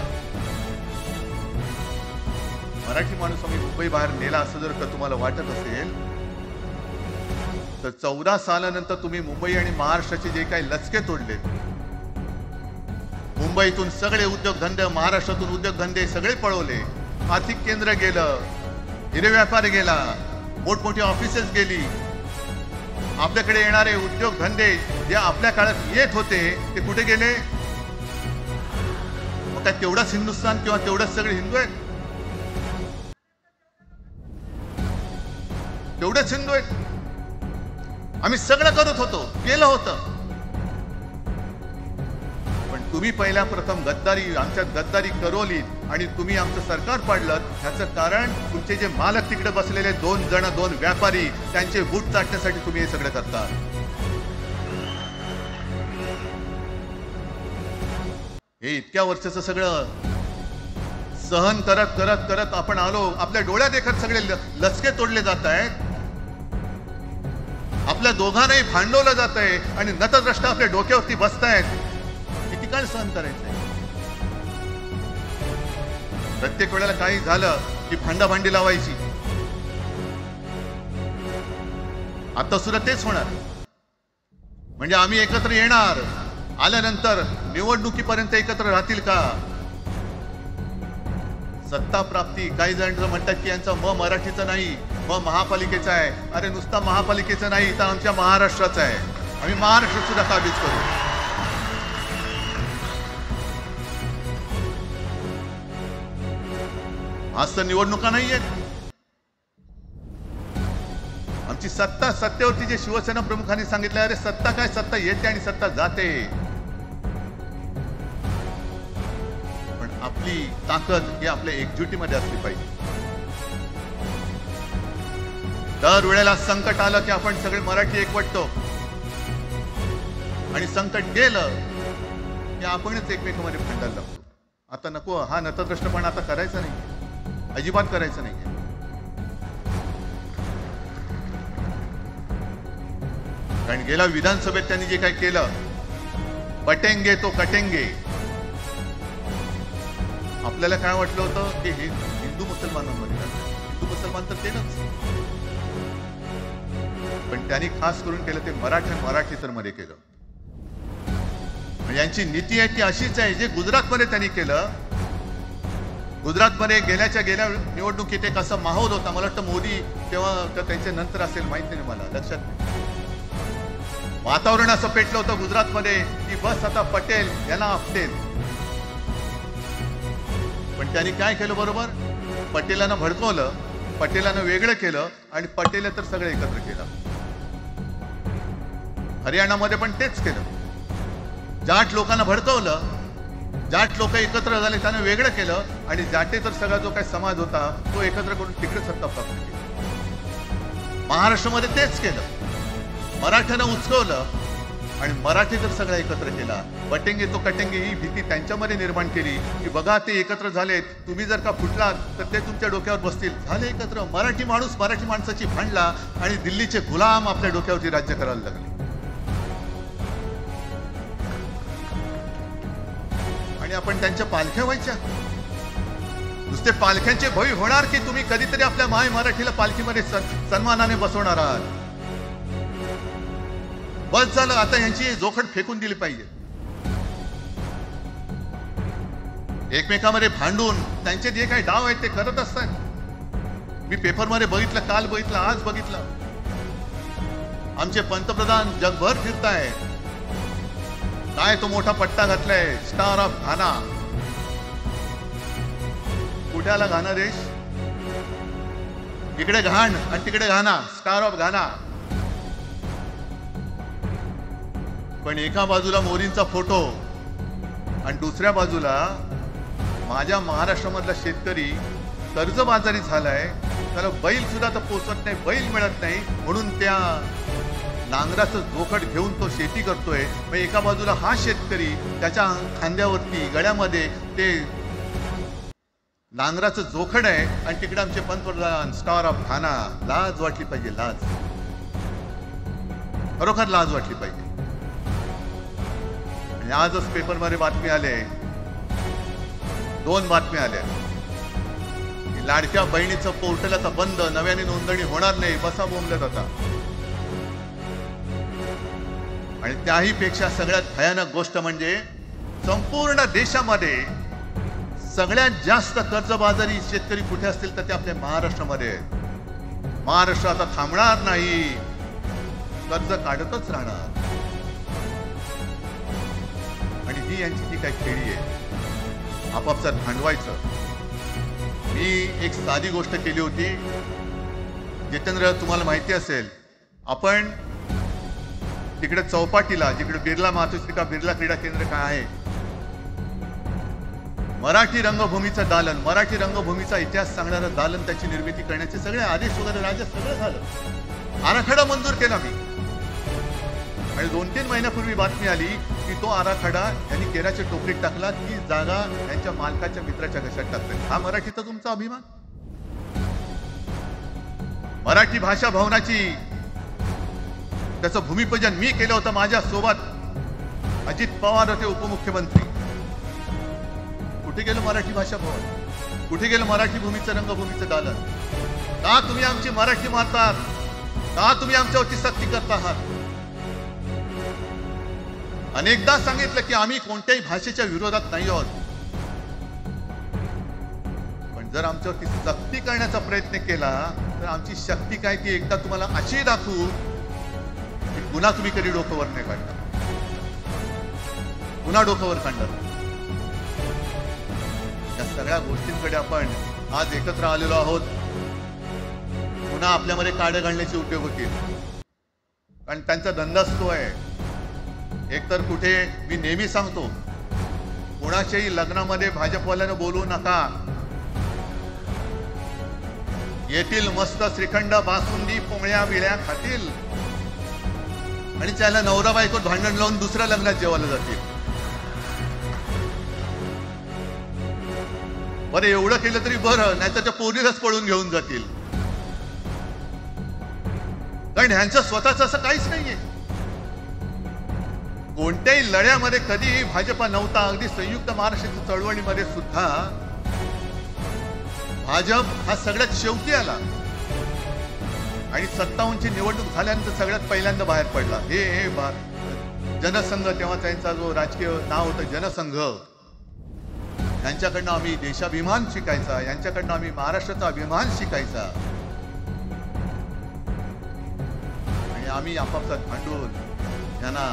मराठी माणूस आम्ही मुंबई बाहेर नेला असं जर का तुम्हाला वाटत असेल, तर 14 सालानंतर तुम्ही मुंबई आणि महाराष्ट्राचे जे काही लचके तोडले, मुंबईतून सगळे उद्योगधंदे, महाराष्ट्रातून उद्योगधंदे सगळे पळवले, आर्थिक केंद्र गेलं, हिरे व्यापार गेला, मोठमोठी ऑफिसेस गेली. आपल्याकडे येणारे उद्योगधंदे जे आपल्या काळात येत होते ते कुठे गेले? मग काय तेवढाच हिंदुस्थान किंवा तेवढाच सगळे हिंदू आहेत? तेवढेच हिंदू आहेत? आम्ही सगळं करत होतो, केलं होतं. पण तुम्ही पहिल्या प्रथम आमच्यात गद्दारी करवली आणि तुम्ही आमचं सरकार पाडलं. ह्याचं कारण तुमचे जे मालक तिकडे बसलेले 2 व्यापारी, त्यांचे बूट चाटण्यासाठी तुम्ही हे सगळं करता. हे इतक्या वर्षाचं सगळं सहन करत करत करत आपण आलो. आपल्या डोळ्यात देखत सगळे लचके तोडले जात आहेत. आपल्या दोघांनाही भांडवलं जात आहे आणि नतद्रष्ट आपल्या डोक्यावरती बसतायत. किती काळ सहन करायचंय? प्रत्येक वेळेला काही झालं की भांडाभांडी लावायची. आता सुद्धा तेच होणार. म्हणजे आम्ही एकत्र येणार, आल्यानंतर निवडणुकीपर्यंत एकत्र राहतील का? सत्ता प्राप्ती, काही जण म्हणतात की यांचा मराठीचा नाही, महापालिकेचा आहे. अरे नुसता महापालिकेचा नाही, तर आमच्या महाराष्ट्राचा आहे. आम्ही महाराष्ट्र सुद्धा काबीज करू. आज तर निवडणुका नाही आहेत. आमची सत्तेवरती जे शिवसेना प्रमुखांनी सांगितलं, अरे सत्ता काय, सत्ता येते आणि सत्ता जाते. पण आपली ताकद ही आपल्या एकजुटीमध्ये असली पाहिजे. दर वेळेला संकट आलं की आपण सगळे मराठी एकवटतो आणि संकट गेलं की आपणच एकमेकांमध्ये भांडायला लागतो. आता नको, हा नतद्रष्टपणा आता करायचा नाही, अजिबात करायचं नाही. कारण गेल्या विधानसभेत त्यांनी जे काही केलं बटेंगे तो कटेंगे. आपल्याला काय वाटलं होतं की हे हिंदू मुसलमानांमध्ये, हिंदू मुसलमान तर ते नच, पण त्यांनी खास करून केलं ते मराठीतरमध्ये केलं. यांची नीती आहे ती अशीच आहे जे गुजरातमध्ये त्यांनी केलं. गुजरातमध्ये गेल्या निवडणुकीत एक असा माहोल होता, मला वाटतं मोदी तेव्हा त्यांच्या नंतर असेल, माहिती नाही मला, लक्षात नाही. वातावरण असं पेटलं होतं गुजरातमध्ये की बस आता पटेल यांना आपटेल. पण त्यांनी काय केलं बरोबर, पटेलांना भडकवलं, पटेलांना वेगळं केलं आणि पटेल तर सगळे एकत्र केलं. हरियाणामध्ये पण तेच केलं. जाट लोकांना भडकवलं, जाट लोक एकत्र झाले त्यांना वेगळं केलं आणि जाटे तर सगळा जो काही समाज होता तो एकत्र करून तिकडे सत्ता प्राप्त केली. महाराष्ट्रामध्ये तेच केलं. मराठ्यानं उचकवलं आणि मराठी तर सगळा एकत्र केला. बटेंगे तो कटेंगे ही भीती त्यांच्यामध्ये निर्माण केली की बघा ते एकत्र झालेत, तुम्ही जर का फुटलात तर ते तुमच्या डोक्यावर बसतील. झाले एकत्र. मराठी माणूस मराठी माणसाची भांडला आणि दिल्लीचे गुलाम आपल्या डोक्यावरती राज्य करायला लागले. आणि आपण त्यांच्या पालख्या व्हायच्या. नुसते पालख्यांचे भय होणार की तुम्ही कधीतरी आपल्या माय मराठीला पालखीमध्ये सन्मानाने बसवणार आहात. बस झालं, आता यांची जोखड फेकून दिली पाहिजे. एकमेकांमध्ये भांडून त्यांचे जे काही डाव आहेत ते करत असतात. मी पेपरमध्ये बघितलं, काल बघितलं, आज बघितलं. आमचे पंतप्रधान जगभर फिरताय. काय तो मोठा पट्टा घातलाय, स्टार ऑफ घाना. कुठे आला घाना देश? इकडे घाण आणि तिकडे घाना, स्टार ऑफ घाना. पण एका बाजूला मोदींचा फोटो आणि दुसऱ्या बाजूला माझ्या महाराष्ट्रामधला शेतकरी कर्जबाजारी झालाय. त्याला बैल सुद्धा तर पोचत नाही, बैल मिळत नाही, म्हणून त्या नांगराचं जोखड घेऊन तो शेती करतोय. मग एका बाजूला हा शेतकरी त्याच्या खांद्यावरती गळ्यामध्ये ते नांगराचं जोखड आहे आणि तिकडे आमचे पंतप्रधान स्टार ऑफ घाना. लाज वाटली पाहिजे, लाज, खरोखर लाज वाटली पाहिजे. आणि आजच पेपरमध्ये बातमी आले, 2 बातम्या आल्या की लाडक्या बहिणीचं पोर्टल आता बंद, नव्याने नोंदणी होणार नाही, बसा बोंबलत होता. आणि त्याही पेक्षा सगळ्यात भयानक गोष्ट म्हणजे संपूर्ण देशामध्ये सगळ्यात जास्त कर्जबाजारी शेतकरी कुठे असतील तर ते आपल्या महाराष्ट्रामध्ये आहेत. महाराष्ट्र आता थांबणार नाही, कर्ज काढतच राहणार. आणि ही यांची जी काही खेळी आहे, आपापसात भांडवायचं. मी एक साधी गोष्ट केली होती. जितेंद्र, तुम्हाला माहिती असेल, आपण तिकडे चौपाटीला, जिकडे बिर्ला मातोश्री बिर्ला क्रीडा केंद्र काय आहे, मराठी रंगभूमीचं दालन, मराठी रंगभूमीचा इतिहास सांगणारं दालन, त्याची निर्मिती करण्याचे सगळे आदेश वगैरे राज्य सगळं झालं. आराखडा मंजूर केला मी. आणि 2-3 महिन्यापूर्वी बातमी आली की तो आराखडा यांनी केराच्या टोपलीत टाकला, ती जागा यांच्या मालकाच्या मित्राच्या घशात टाकली. हा मराठीचा तुमचा अभिमान? मराठी भाषा भवनाची त्याचं भूमिपूजन मी केलं होतं. माझ्या सोबत अजित पवार होते उपमुख्यमंत्री. कुठे गेलं मराठी भाषा भवन? कुठे गेलं मराठी भूमीचं रंगभूमीचं दालन? का तुम्ही आमची मराठी मारतात? का तुम्ही आमच्यावरती सक्ती करता आहात? अनेकदा सांगितलं की आम्ही कोणत्याही भाषेच्या विरोधात नाही आहोत, पण जर आमच्यावरती सक्ती करण्याचा प्रयत्न केला तर आमची शक्ती काय ती एकदा तुम्हाला अशी दाखवू की पुन्हा तुम्ही कधी डोकं वर नाही काढणार, पुन्हा डोकं वर काढणार. या सगळ्या गोष्टींकडे आपण आज एकत्र आलेलो आहोत. पुन्हा आपल्यामध्ये काड्या घालण्याचे उपयोग होतील, कारण त्यांचा धंदाच तो आहे. एकतर कुठे, मी नेहमी सांगतो, कोणाच्याही लग्नामध्ये भाजपवाल्यानं बोलू नका. येतील मस्त श्रीखंड, बासुंदी, पोळ्या बिळ्या खातील आणि त्याला नवरा बायको भांडण लावून दुसऱ्या लग्नात जेवायला जातील. बरं, एवढं केलं तरी बरं, नाही तर त्या पोरीलाच पळून घेऊन जातील. कारण ह्यांचं स्वतःच असं काहीच नाहीये. कोणत्याही लढ्यामध्ये कधीही भाजपा नव्हता. अगदी संयुक्त महाराष्ट्राच्या चळवळीमध्ये सुद्धा भाजप हा सगळ्यात शेवटी आला आणि 57ची निवडणूक झाल्यानंतर सगळ्यात पहिल्यांदा बाहेर पडला. हे जनसंघ, तेव्हा त्यांचा जो राजकीय नाव होतं जनसंघ, यांच्याकडनं आम्ही देशाभिमान शिकायचा, यांच्याकडनं आम्ही महाराष्ट्राचा अभिमान शिकायचा. आणि आम्ही आपापसात भांडून यांना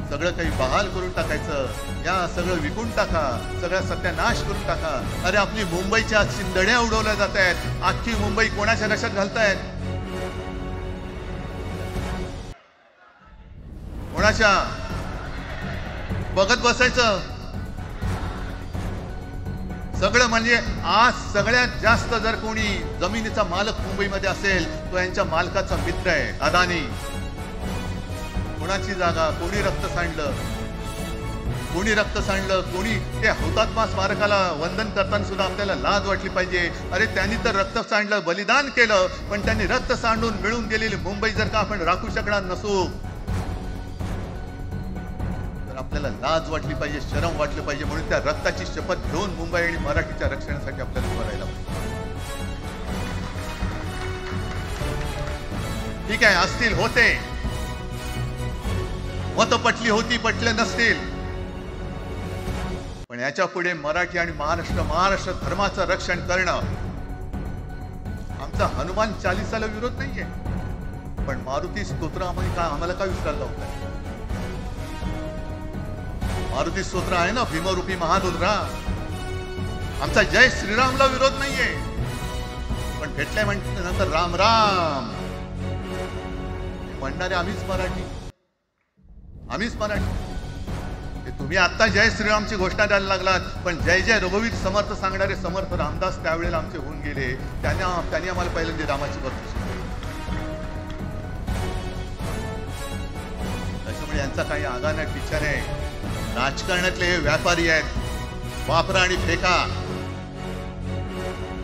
सगळं काही बहाल करून टाकायचं, या सगळं विकून टाका, सगळा सत्यानाश करून टाका. अरे आपली मुंबईच्या शिंदड्या उडवल्या जात आहेत, अख्खी मुंबई कोणाच्या नशात घालतायत, कोणाच्या बघत बसायचं. सगळं म्हणजे आज सगळ्यात जास्त जर कोणी जमिनीचा मालक मुंबईमध्ये असेल तो यांच्या मालकाचा मित्र आहे, अदानी. कोणाची जागा, कोणी रक्त सांडलं, कोणी ते हुतात्मा स्मारकाला वंदन करताना सुद्धा आपल्याला लाज वाटली पाहिजे. अरे त्यांनी तर रक्त सांडलं, बलिदान केलं, पण त्यांनी रक्त सांडून मिळून गेलेली मुंबई जर का आपण राखू शकणार नसू तर आपल्याला लाज वाटली पाहिजे, शरम वाटलं पाहिजे. म्हणून त्या रक्ताची शपथ घेऊन मुंबई आणि मराठीच्या रक्षणासाठी आपल्याला उभं राहायला पाहिजे. ठीक आहे, असतील, होते मत, पटली होती, पटले नसतील, पण याच्या पुढे मराठी आणि महाराष्ट्र धर्माचं रक्षण करणं आमचा हनुमान चालीसाला विरोध नाहीये, पण मारुती स्तोत्र आम्हाला काय विसरायला लावताय? मारुती स्तोत्र आहे ना, भीमरूपी महारुद्रा. आमचा जय श्रीरामला विरोध नाहीये, पण भेटल्या नंतर राम राम म्हणणारे आम्हीच मराठी. तुम्ही आता जय श्रीरामची घोषणा द्यायला लागलात, पण जय जय रघुवीर समर्थ सांगणारे समर्थ रामदास त्यावेळेला आमचे होऊन गेले. त्यांनी आम्हाला पहिल्यांदा रामाची भक्ती शिकवली. त्याच्यामुळे यांचा काही आगाना विचार आहे. राजकारणातले हे व्यापारी आहेत, वापरा आणि फेका.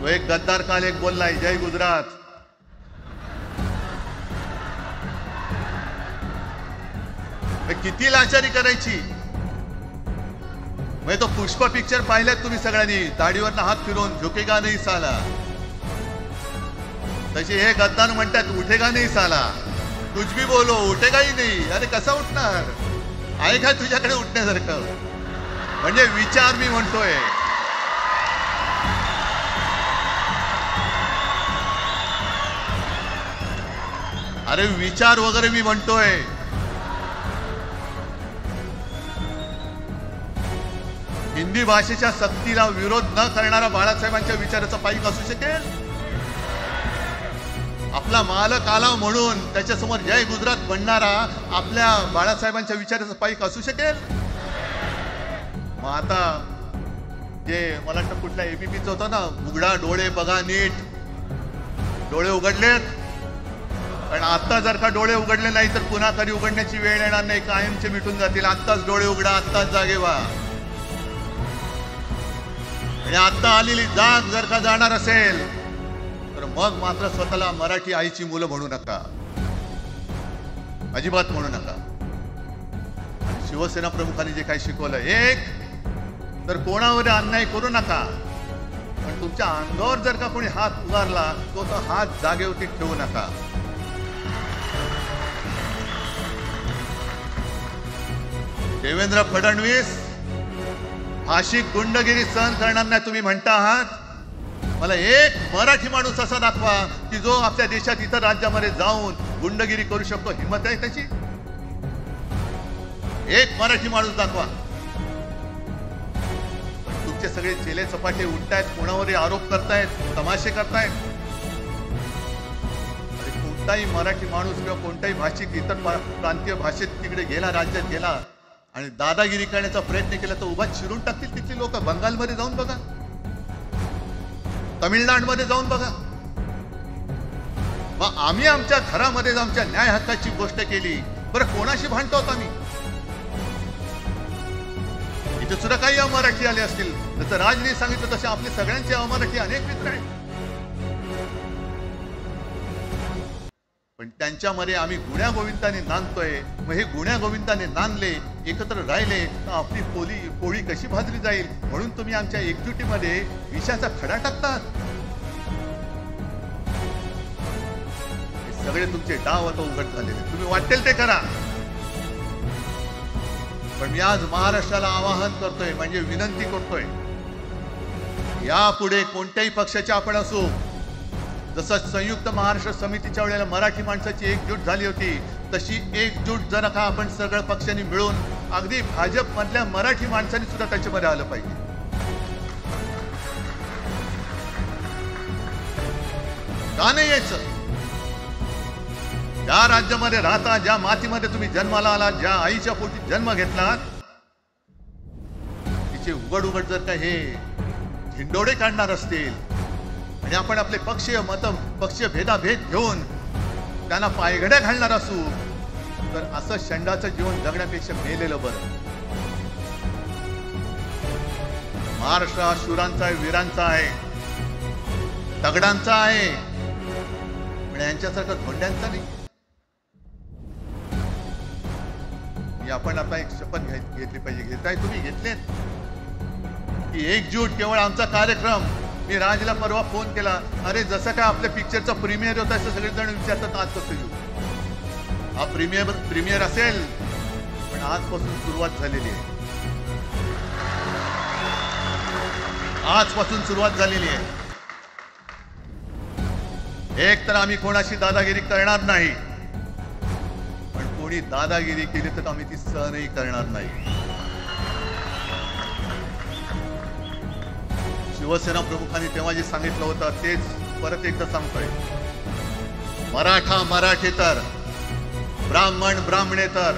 तो एक गद्दार काल एक बोललाय, जय गुजरात. किती लाचारी करायची. म्हणजे तो पुष्प पिक्चर पाहिल्यात तुम्ही सगळ्यांनी, दाढीवरनं हात फिरवून, झुकेगा नाही साला. तशी हे गद्दार म्हणतात, उठेगा नाही साला, कुछ भी बोलो उठेगाही नाही. अरे कसा उठणार? आहे का तुझ्याकडे उठण्यासारखं? म्हणजे विचार मी म्हणतोय. अरे विचार वगैरे मी म्हणतोय. हिंदी भाषेच्या सक्तीला विरोध न करणारा बाळासाहेबांच्या विचाराचा पाईक असू शकेल? आपला मालक आला म्हणून त्याच्यासमोर जय गुजरात म्हणणारा आपल्या बाळासाहेबांच्या विचाराचा पाईक असू शकेल? मग आता जे मला वाटतं कुठल्या एबीपीचं होतं ना, उघडा डोळे बघा नीट. डोळे उघडलेत, पण आता जर का डोळे उघडले नाही तर पुन्हा कधी उघडण्याची वेळ येणार नाही, कायमचे मिटून जातील. आत्ताच डोळे उघडा, आत्ताच जागे व्हा. आणि आता आलेली जाग जर का जाणार असेल तर मग मात्र स्वतःला मराठी आईची मुलं म्हणू नका, अजिबात म्हणू नका. शिवसेना प्रमुखांनी जे काही शिकवलं, एक तर कोणावर अन्याय करू नका, पण तुमच्या अंगावर जर का कोणी हात उगारला तो हात जागेवरती ठेवू नका. देवेंद्र फडणवीस भाषिक गुंडगिरी सहन करणार नाही तुम्ही म्हणता आहात. मला एक मराठी माणूस असा दाखवा की जो आपल्या देशात इतर राज्यामध्ये जाऊन गुंडगिरी करू शकतो. हिंमत आहे त्याची? एक मराठी माणूस दाखवा. तुमचे सगळे चेले चपाटे उठतायत, कोणावरही आरोप करतायत, तमाशे करतायत. कोणताही मराठी माणूस किंवा कोणताही भाषिक इतर प्रांतीय भाषेत तिकडे गेला, राज्यात गेला आणि दादागिरी करण्याचा प्रयत्न केला तर उभा चिरून टाकतील तिथली लोक. बंगालमध्ये जाऊन बघा, तमिळनाडूमध्ये जाऊन बघा. मग आम्ही आमच्या घरामध्ये आमच्या न्याय हक्काची गोष्ट केली, बरं कोणाशी भांडतो आम्ही? इथे सुद्धा काही अमराठी आले असतील, जसं राजने सांगितलं तसे आपले सगळ्यांचे अमराठी अनेक मित्र आहेत, पण त्यांच्यामध्ये आम्ही गुण्या गोविंदाने नांदतोय. मग हे गुण्या गोविंदाने नांदले एकत्र राहिले तर आपली पोळी कशी भाजली जाईल, म्हणून तुम्ही आमच्या एकजुटीमध्ये विषाचा खडा टाकतात. हे सगळे तुमचे डाव आता उघड झालेले, तुम्ही वाटेल ते करा. पण मी आज महाराष्ट्राला आवाहन करतोय, म्हणजे विनंती करतोय, यापुढे कोणत्याही पक्षाचे आपण असू, जसं संयुक्त महाराष्ट्र समितीच्या वेळेला मराठी माणसाची एकजूट झाली होती, तशी एकजूट जर का आपण सगळ्या पक्षांनी मिळून, अगदी भाजप मधल्या मराठी माणसांनी सुद्धा त्याच्यामध्ये आलं पाहिजे. का नाही यायचं? ज्या राज्यामध्ये राहता, ज्या मातीमध्ये तुम्ही जन्माला आलात, ज्या आईच्या पोटी जन्म घेतलात, तिचे उघड जर का हे झिंडोडे काढणार असतील आणि आपण आपले पक्षीय भेदाभेद घेऊन त्यांना पायघड्या घालणार असू, तर असं शंडाचं जीवन जगण्यापेक्षा मेलेलं बरं. महाराष्ट्र हा शूरांचा आहे, वीरांचा आहे, दगडांचा आहे, पण यांच्यासारखं धोंड्यांचा नाही. आपण आता एक शपथ घेतली पाहिजे. घेताय तुम्ही? घेतलेत की एकजूट केवळ आमचा कार्यक्रम. मी राजला परवा फोन केला, अरे जसं काय आपल्या पिक्चरचा प्रीमियर होता असं सगळेजण विचारतात आज कसं येऊ. हा प्रीमियर असेल, पण आजपासून सुरुवात झालेली आहे. आजपासून सुरुवात झालेली आहे. एक तर आम्ही कोणाशी दादागिरी करणार नाही, पण कोणी दादागिरी केली तर आम्ही ती सहनही करणार नाही. शिवसेना प्रमुखांनी तेव्हा जे सांगितलं होतं तेच परत एकदा सांगतोय. मराठा मराठेतर, ब्राह्मण ब्राह्मणेतर,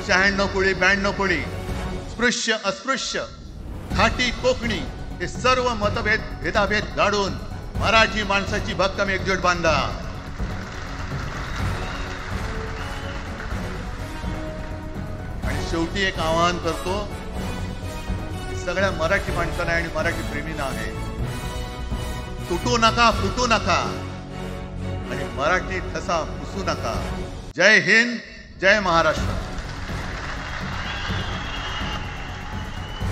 96 कोळी 92 कोळी, स्पृश्य अस्पृश्य, खाटी कोकणी, हे सर्व भेदाभेद गाडून मराठी माणसाची भक्कम एकजूट बांधा. आणि शेवटी एक आवाहन करतो, सगळ्या मराठी माणसांना आणि मराठी प्रेमींना आहे, तुटू नका, फुटू नका आणि मराठी ठसा पुसू नका. जय हिंद, जय महाराष्ट्र.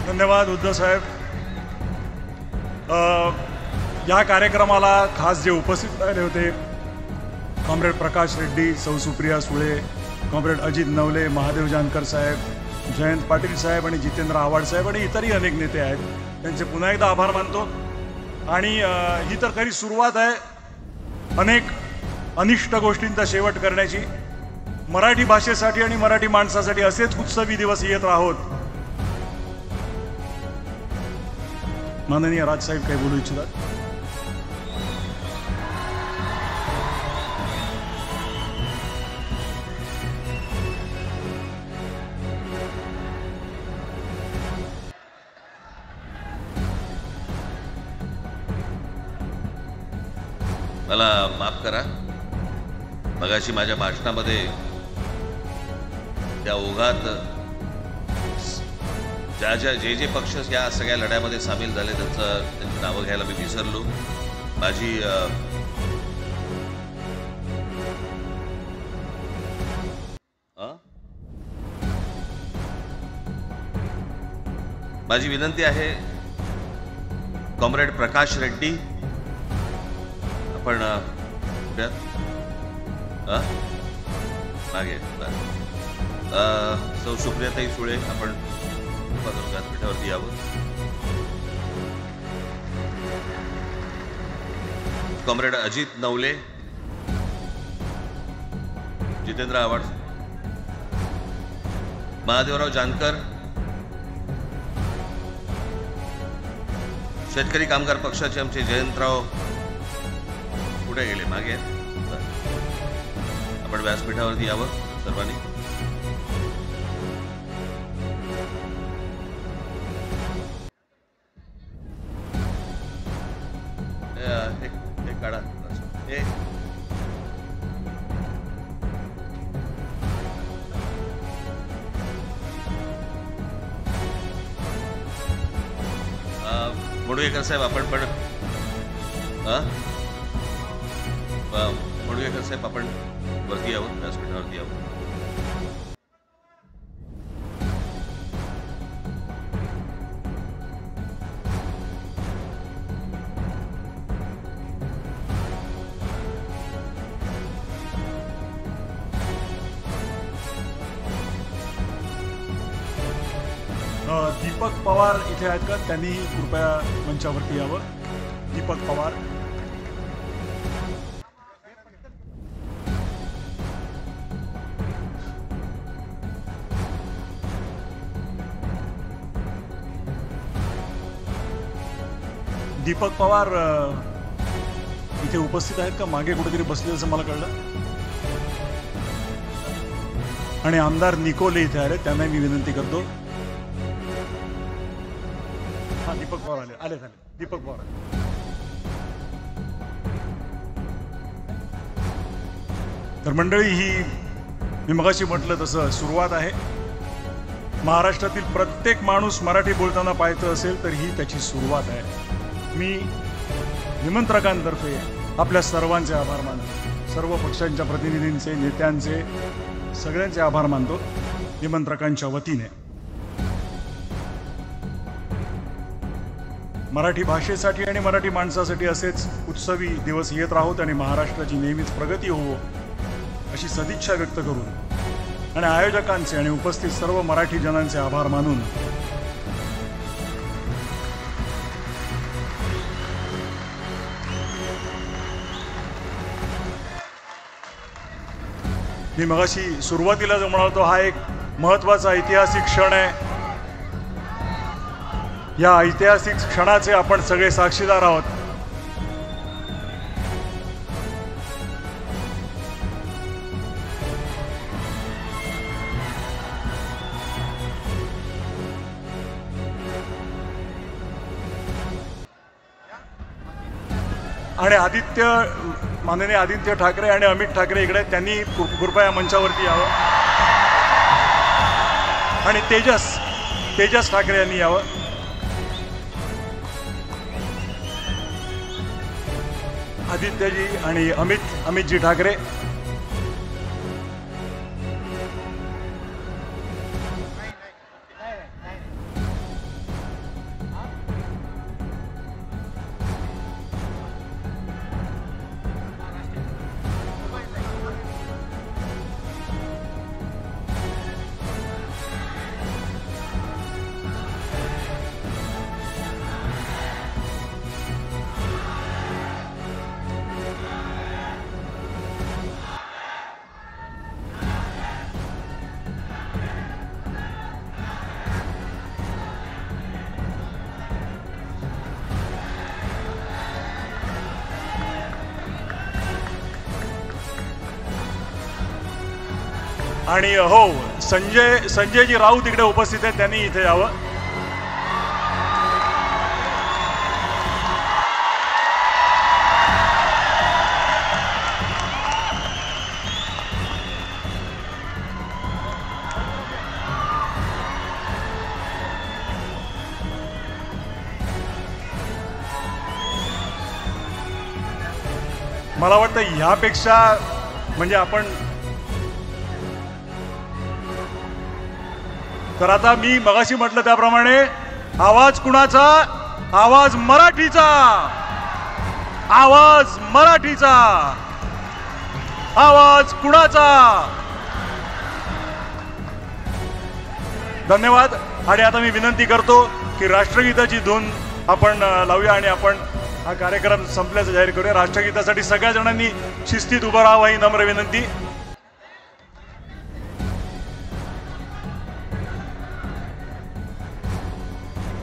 धन्यवाद उद्धव साहेब. या कार्यक्रमाला खास जे उपस्थित राहिले होते, कॉम्रेड प्रकाश रेड्डी, सौ सुप्रिया सुळे, कॉम्रेड अजित नवले, महादेव जानकर साहेब, जयंत पाटील साहेब आणि जितेंद्र आव्हाड साहेब आणि इतरही अनेक नेते आहेत, त्यांचे पुन्हा एकदा आभार मानतो. आणि ही तर खरी सुरुवात आहे अनेक अनिष्ट गोष्टींचा शेवट करण्याची. मराठी भाषेसाठी आणि मराठी माणसासाठी असेच उत्सवी दिवस येत राहोत. माननीय राजसाहेब काही बोलू इच्छितात?
मला माफ करा, मगाशी माझ्या भाषणामध्ये त्या ओघात जे पक्ष या सगळ्या लढ्यामध्ये सामील झाले त्यांची नावं घ्यायला मी विसरलो. माझी विनंती आहे, कॉम्रेड प्रकाश रेड्डी आपण मागे, सौ सुप्रियाताई सुळे आपण व्यासपीठावरती यावं. कॉम्रेड अजित नवले, जितेंद्र आव्हाड, महादेवराव जानकर, शेतकरी कामगार पक्षाचे आमचे जयंतराव कुठे गेले? मागे आपण व्यासपीठावरती यावं सर्वांनी. एक काढा. मुडगेकर साहेब आपण पण मुडगेकर साहेब आपण वरती यावं, व्यासपीठावरती यावं.
दीपक पवार इथे आहेत का? त्यांनी कृपया मंचावरती यावं. दीपक पवार. दीपक पवार इथे उपस्थित आहेत का? मागे कुठेतरी बसले असं मला कळलं. आणि आमदार निकोले इथे आले, त्यांना मी विनंती करतो. हा, दीपक पवार आले. दीपक पवार. तर मंडळी, ही मी मगाशी म्हटलं तसं सुरुवात आहे. महाराष्ट्रातील प्रत्येक माणूस मराठी बोलताना पाहायचं असेल तर ही त्याची सुरुवात आहे. मी निमंत्रकांतर्फे आपल्या सर्वांचे आभार मानतो. सर्व पक्षांच्या प्रतिनिधींचे, नेत्यांचे, सगळ्यांचे आभार मानतो निमंत्रकांच्या वतीने. मराठी भाषेसाठी आणि मराठी माणसासाठी असेच उत्सवी दिवस येत राहोत आणि महाराष्ट्राची नेहमीच प्रगती होवो अशी सदिच्छा व्यक्त करून आणि आयोजकांचे आणि उपस्थित सर्व मराठी जनांचे आभार मानून मी मगाशी सुरुवातीला जो म्हणालो, हा एक महत्वाचा ऐतिहासिक क्षण आहे. या ऐतिहासिक क्षणाचे आपण सगळे साक्षीदार आहोत. आणि माननीय आदित्य ठाकरे आणि अमित ठाकरे इकडे, त्यांनी कृपया मंचावरती यावं. आणि तेजस ठाकरे यांनी यावं. आदित्यजी आणि अमितजी ठाकरे. आणि हो, संजयजी राऊत इकडे उपस्थित आहेत, त्यांनी इथे यावं. मला वाटतं ह्यापेक्षा म्हणजे आपण तर आता मी मगाशी म्हटलं त्याप्रमाणे आवाज कुणाचा? आवाज मराठीचा. आवाज मराठीचा. आवाज कुणाचा? धन्यवाद. आणि आता मी विनंती करतो की राष्ट्रगीताची धून आपण लावूया आणि आपण हा कार्यक्रम संपल्याचं जाहीर करूया. राष्ट्रगीतासाठी सगळ्या जणांनी शिस्तीत उभं राहावं ही नम्र विनंती.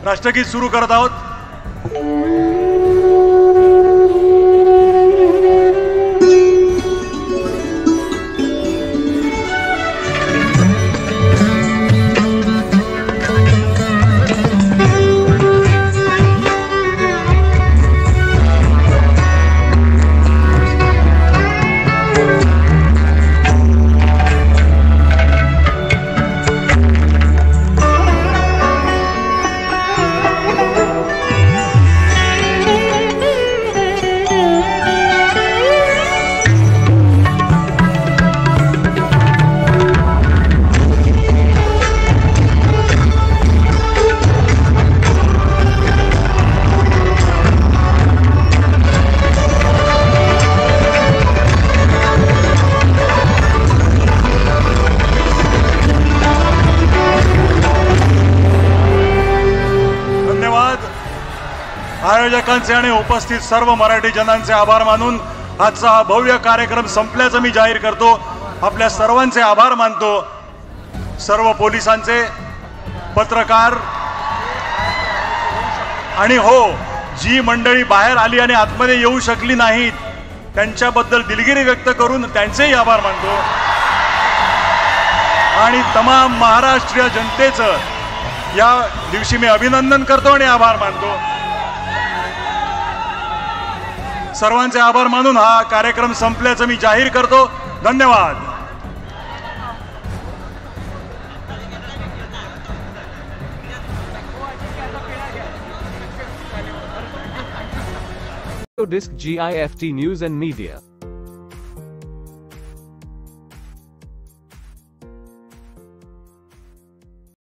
राष्ट्रगीत सुरू करत आहोत. आयोजकांचे आणि उपस्थित सर्व मराठी जनांचे आभार मानून आजचा हा भव्य कार्यक्रम संपल्याचं मी जाहीर करतो. आपल्या सर्वांचे आभार मानतो. सर्व पोलिसांचे, पत्रकार आणि हो, जी मंडळी बाहेर आली आणि आतमध्ये येऊ शकली नाहीत त्यांच्याबद्दल दिलगिरी व्यक्त करून त्यांचेही आभार मानतो. आणि तमाम महाराष्ट्रीय जनतेचं या दिवशी मी अभिनंदन करतो आणि आभार मानतो. सर्वांचे आभार मानून हा कार्यक्रम संपल्याचं मी जाहीर करतो. धन्यवाद.
Disc GIFT News and Media.